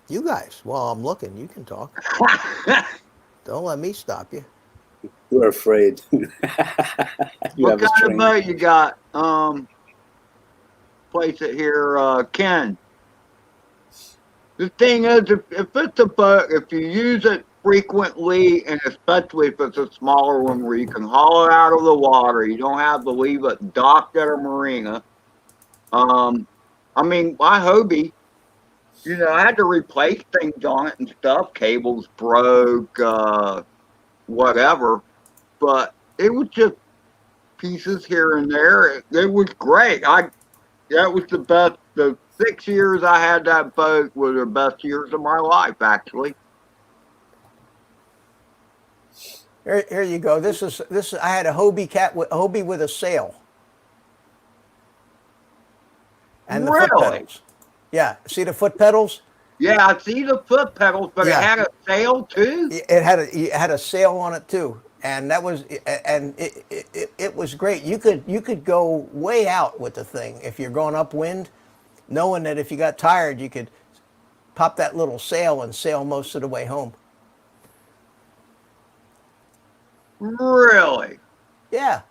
You guys. While I'm looking, you can talk. Don't let me stop you. We're afraid. What kind of boat you got? Place it here, Ken. The thing is, if it's a boat, if you use it frequently, and especially if it's a smaller one where you can haul it out of the water, you don't have to leave it docked at a marina. I mean, my Hobie, I had to replace things on it and stuff. Cables broke, whatever. But it was just pieces here and there. It was great. That was the best. The 6 years I had that boat were the best years of my life, actually. Here you go. This is. I had a Hobie with a sail. And the foot pedals. Yeah, see the foot pedals? Yeah, I see the foot pedals, but it had a sail too. It had a sail on it too, and it was great. You could go way out with the thing if you're going upwind, knowing that if you got tired, you could pop that little sail and sail most of the way home. Really? Yeah.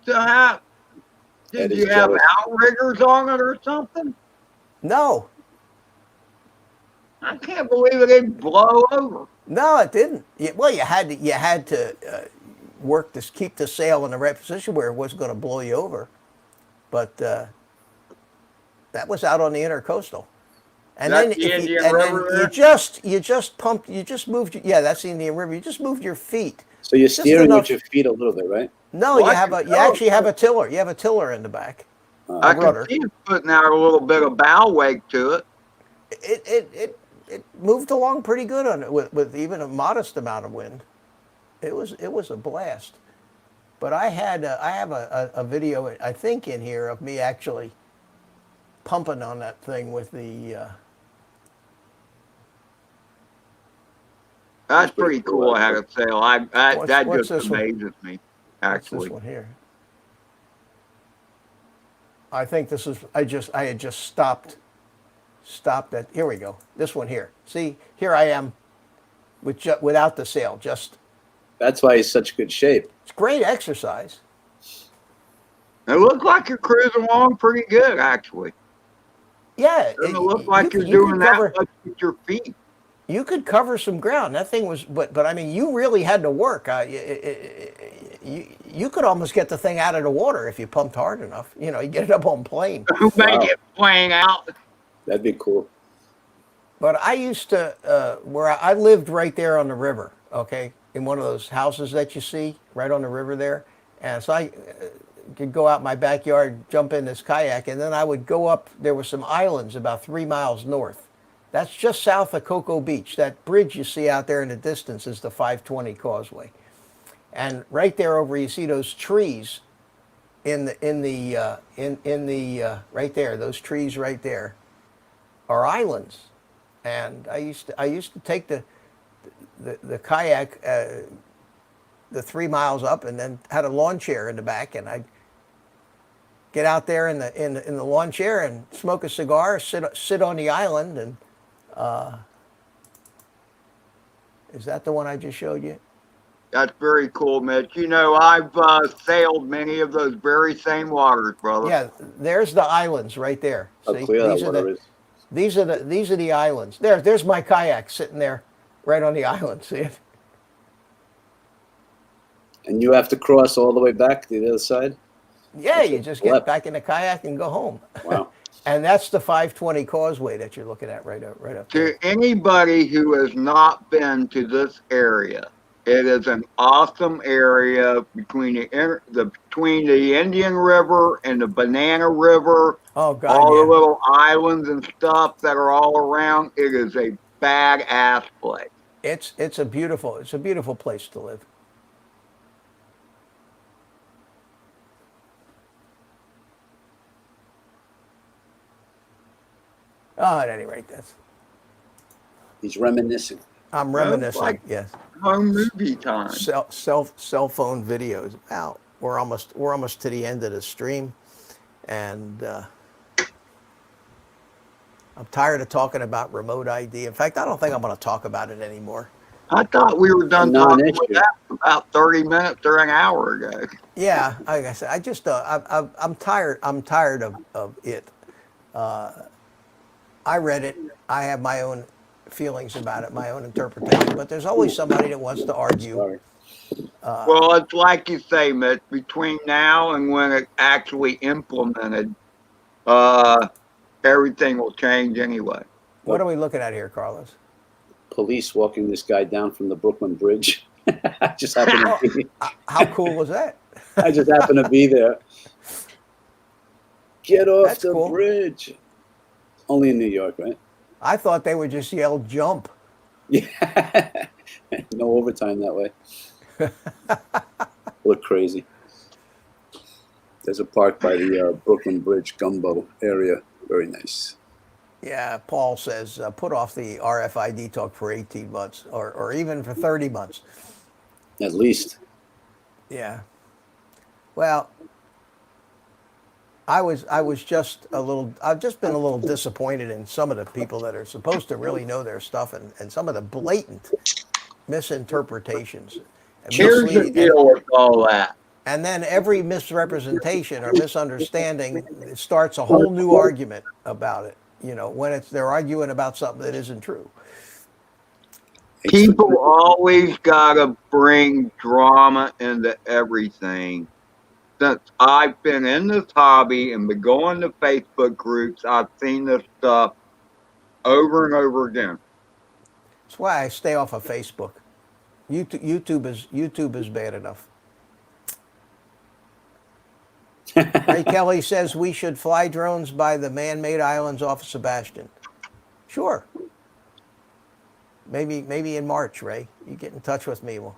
So how did you have outriggers on it or something? No. I can't believe it didn't blow over. No, it didn't. Well, you had to work to keep the sail in the right position where it wasn't going to blow you over. But that was out on the intercoastal. And then you just moved. Yeah, that's the Indian River. You just moved your feet. So you're steering with your feet a little bit, right? No, you actually have a tiller. You have a tiller in the back. I can see it putting out a little bit of bow wake to it. It moved along pretty good on it with even a modest amount of wind. It was a blast. But I have a video I think in here of me actually pumping on that thing with the. That's pretty cool. I had a sail. That just amazes me. Actually, what's this one here? I think this is. I had just stopped at. Here we go. This one here. See, here I am, without the sail. Just. That's why he's such good shape. It's great exercise. It looks like you're cruising along pretty good, actually. Yeah, It doesn't look like you're doing that much with your feet. you could cover some ground. That thing was, but I mean, you really had to work. You could almost get the thing out of the water if you pumped hard enough. You know, you get it up on plane. Make it playing out. That'd be cool. But I used to, where I lived right there on the river, okay, in one of those houses that you see right on the river there. And so I could go out my backyard, jump in this kayak, and then I would go up. There were some islands about 3 miles north. That's just south of Cocoa Beach. That bridge you see out there in the distance is the 520 Causeway. And right there over, you see those trees right there. Those trees right there are islands. And I used to take the kayak the 3 miles up, and then had a lawn chair in the back, and I'd get out there in the lawn chair and smoke a cigar, sit on the island, and is that the one I just showed you? That's very cool, Mitch. You know, I've sailed many of those very same waters, brother. Yeah, there's the islands right there. How See, clear that water is. these are the islands. There's my kayak sitting there, right on the island. See it? And you have to cross all the way back to the other side? Yeah, you just get Left. back in the kayak and go home. Wow. And that's the 520 Causeway that you're looking at right up there. To anybody who has not been to this area, it is an awesome area between the Indian River and the Banana River. Oh God, all yeah. the little islands and stuff that are all around. It is a badass place. It's a beautiful place to live. Oh, at any rate, He's reminiscing. I'm reminiscing. like- Yes. Home movie time. Cell phone videos. Wow, we're almost to the end of the stream, and I'm tired of talking about remote ID. In fact, I don't think I'm going to talk about it anymore. I thought we were done A talking non-issue. with that about 30 minutes or an hour ago. Yeah, like I said, I just I'm tired. I'm tired of it. I read it. I have my own feelings about it, my own interpretation. But there's always somebody that wants to argue. Sorry. Well, it's like you say, Mitch, between now and when it's actually implemented, everything will change anyway. What are we looking at here, Carlos? Police walking this guy down from the Brooklyn Bridge. I just happened to be, How cool was that? I just happened to be there. Get off That's the cool. bridge. Only in New York, right? I thought they would just yell jump. Yeah. No overtime that way. Look crazy. There's a park by the Brooklyn Bridge Gumbo area. Very nice. Yeah, Paul says put off the RFID talk for 18 months or even for 30 months. At least. Yeah. Well, I've just been a little disappointed in some of the people that are supposed to really know their stuff and some of the blatant misinterpretations. And Here's the misleading- deal with all that. And then every misrepresentation or misunderstanding starts a whole new argument about it. You know, when they're arguing about something that isn't true. People always gotta bring drama into everything. Since I've been in this hobby and been going to Facebook groups, I've seen this stuff over and over again. That's why I stay off of Facebook. YouTube is bad enough. Ray Kelly says we should fly drones by the man-made islands off of Sebastian. Sure. Maybe in March, Ray. You get in touch with me. We'll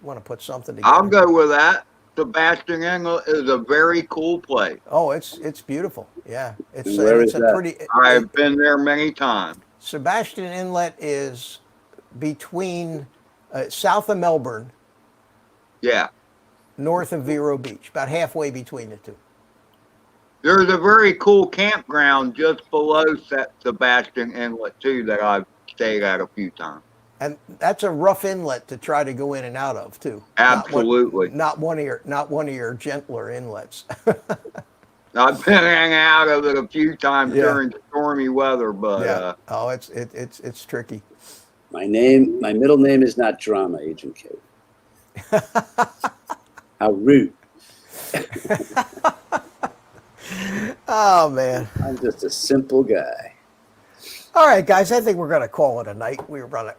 want to put something together. I'll go with that. Sebastian Inlet is a very cool place. Oh, it's beautiful. Yeah, it's And where it's is a that? pretty. I've been there many times. Sebastian Inlet is between south of Melbourne, Yeah. north of Vero Beach, about halfway between the two. There's a very cool campground just below Sebastian Inlet, too, that I've stayed at a few times. And that's a rough inlet to try to go in and out of too. Absolutely. Not one of your gentler inlets. I've been hanging out of it a few times Yeah. during stormy weather, but Yeah. Oh, it's tricky. My middle name is not Drama, Agent K. How rude. Oh man. I'm just a simple guy. All right, guys. I think we're gonna call it a night. We're running.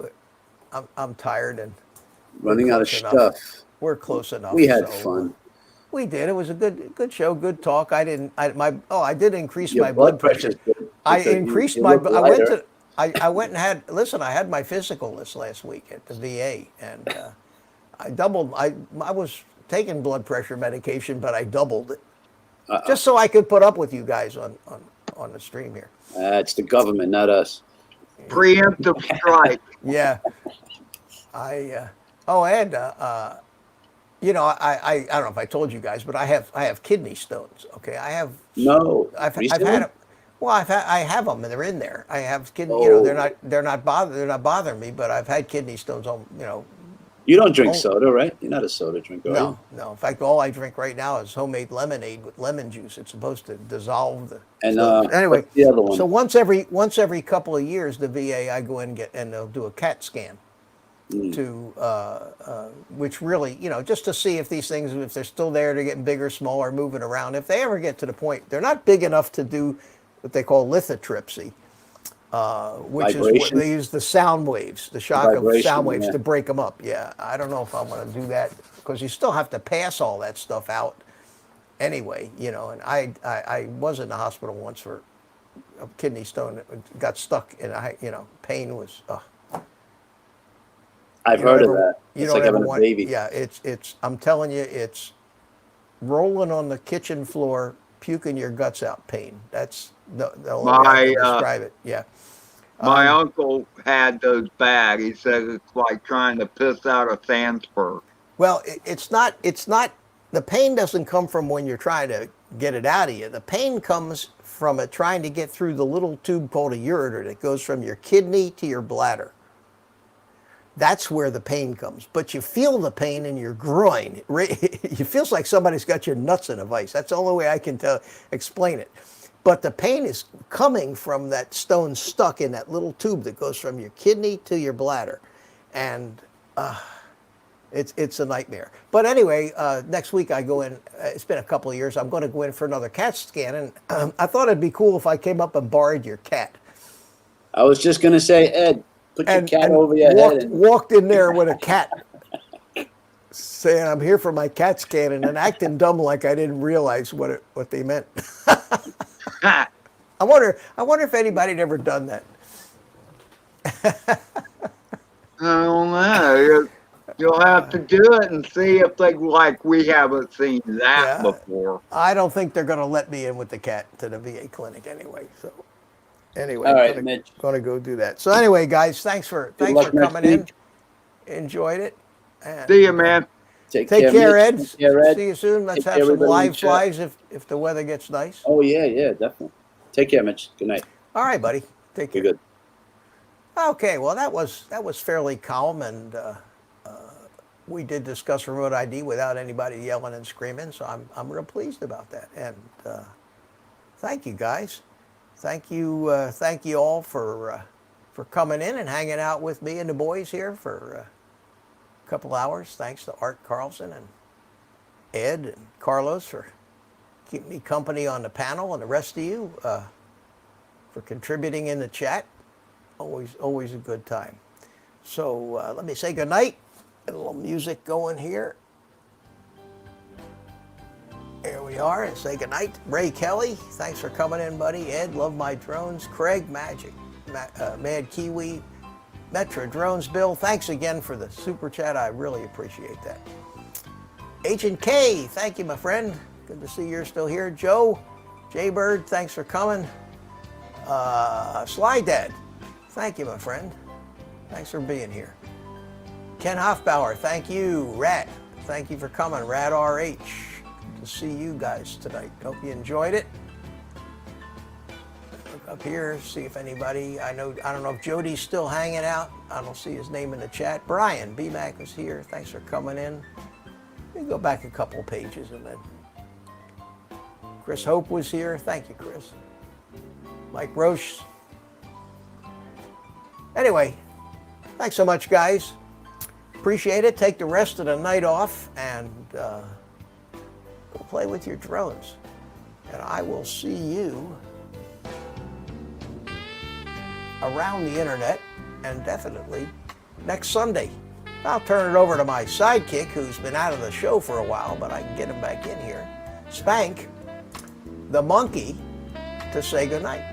I'm tired and Running out of close enough. stuff. we're close enough. We had so, fun. We did. It was a good show, good talk. I did increase Your my blood pressure. pressure's good. I Because increased you my. look I went lighter. to. I went and had. Listen, I had my physical this last week at the VA, and I doubled. I was taking blood pressure medication, but I doubled it just so I could put up with you guys on the stream here. It's the government, not us. Preemptive strike. Yeah. I don't know if I told you guys, but I have kidney stones. Okay, I have. No. I've Recently? had. Well, I have them, and they're in there. I have kidney. Oh. They're not bothering me, but I've had kidney stones. You don't drink Oh. soda, right? You're not a soda drinker, are No, you? no. In fact, all I drink right now is homemade lemonade with lemon juice. It's supposed to dissolve the. And stones. Anyway, what's the other one? so once every couple of years, the VA I go in and they'll do a CAT scan. To which really, just to see if these things, if they're still there, they're getting bigger, smaller, moving around. If they ever get to the point, they're not big enough to do what they call lithotripsy, which is what Vibration? they use the sound waves, the shock of Vibration, sound waves yeah. to break them up. Yeah, I don't know if I want to do that because you still have to pass all that stuff out anyway, And I was in the hospital once for a kidney stone that got stuck, and pain was. I've You don't heard of ever- that. You It's don't like ever having a want. baby. Yeah, it's. I'm telling you, it's rolling on the kitchen floor, puking your guts out pain. That's the only way I can describe it. Yeah. My uncle had those bad. He said it's like trying to piss out a sandspur. Well, it's not. It's not. The pain doesn't come from when you're trying to get it out of you. The pain comes from it trying to get through the little tube called a ureter that goes from your kidney to your bladder. That's where the pain comes. But you feel the pain in your groin. It feels like somebody's got your nuts in a vice. That's the only way I can explain it. But the pain is coming from that stone stuck in that little tube that goes from your kidney to your bladder. And it's a nightmare. But anyway, next week I go in. It's been a couple of years. I'm going to go in for another CAT scan. And I thought it'd be cool if I came up and borrowed your cat. I was just going to say, Ed, put your cat over your head. Walked in there with a cat, saying, "I'm here for my CAT scan," and then acting dumb like I didn't realize what they meant. I wonder if anybody had ever done that. I don't know. You'll have to do it and see if they like. We haven't seen that Yeah. before. I don't think they're going to let me in with the cat to the VA clinic anyway. So anyway, All right, Mitch. going to go do that. So anyway, guys, thanks for luck next coming in. week. Enjoyed it. And See you, man. Take care, Ed. Mitch. Take care, Ed. See you soon. Let's Take have care, some everybody in live the chat. flies if the weather gets nice. Oh, yeah, definitely. Take care, Mitch. Good night. All right, buddy. Take care. You're good. Okay, well that was fairly calm, and we did discuss remote ID without anybody yelling and screaming, so I'm real pleased about that. And thank you guys, thank you all for coming in and hanging out with me and the boys here for a couple hours. Thanks to Art Carlson and Ed and Carlos for keeping me company on the panel, and the rest of you for contributing in the chat. Always a good time. So let me say good night. Get a little music going here. Here we are, and say good night. Ray Kelly, thanks for coming in, buddy. Ed, love my drones. Craig, Magic, Mad Kiwi, Metro Drones. Bill, thanks again for the super chat. I really appreciate that. Agent K, thank you, my friend. Good to see you're still here. Joe, Jaybird, thanks for coming. Sly Dad, thank you, my friend. Thanks for being here. Ken Hofbauer, thank you. Rat, thank you for coming. Rat RH, good to see you guys tonight. Hope you enjoyed it. Look up here, see if anybody, I don't know if Jody's still hanging out. I don't see his name in the chat. Brian, BMAC was here. Thanks for coming in. Let me go back a couple pages and then. Chris Hope was here. Thank you, Chris. Mike Roche. Anyway, Thanks so much, guys. Appreciate it. Take the rest of the night off and go play with your drones. And I will see you around the internet and definitely next Sunday. I'll turn it over to my sidekick who's been out of the show for a while, but I can get him back in here. Spank, the monkey, to say goodnight.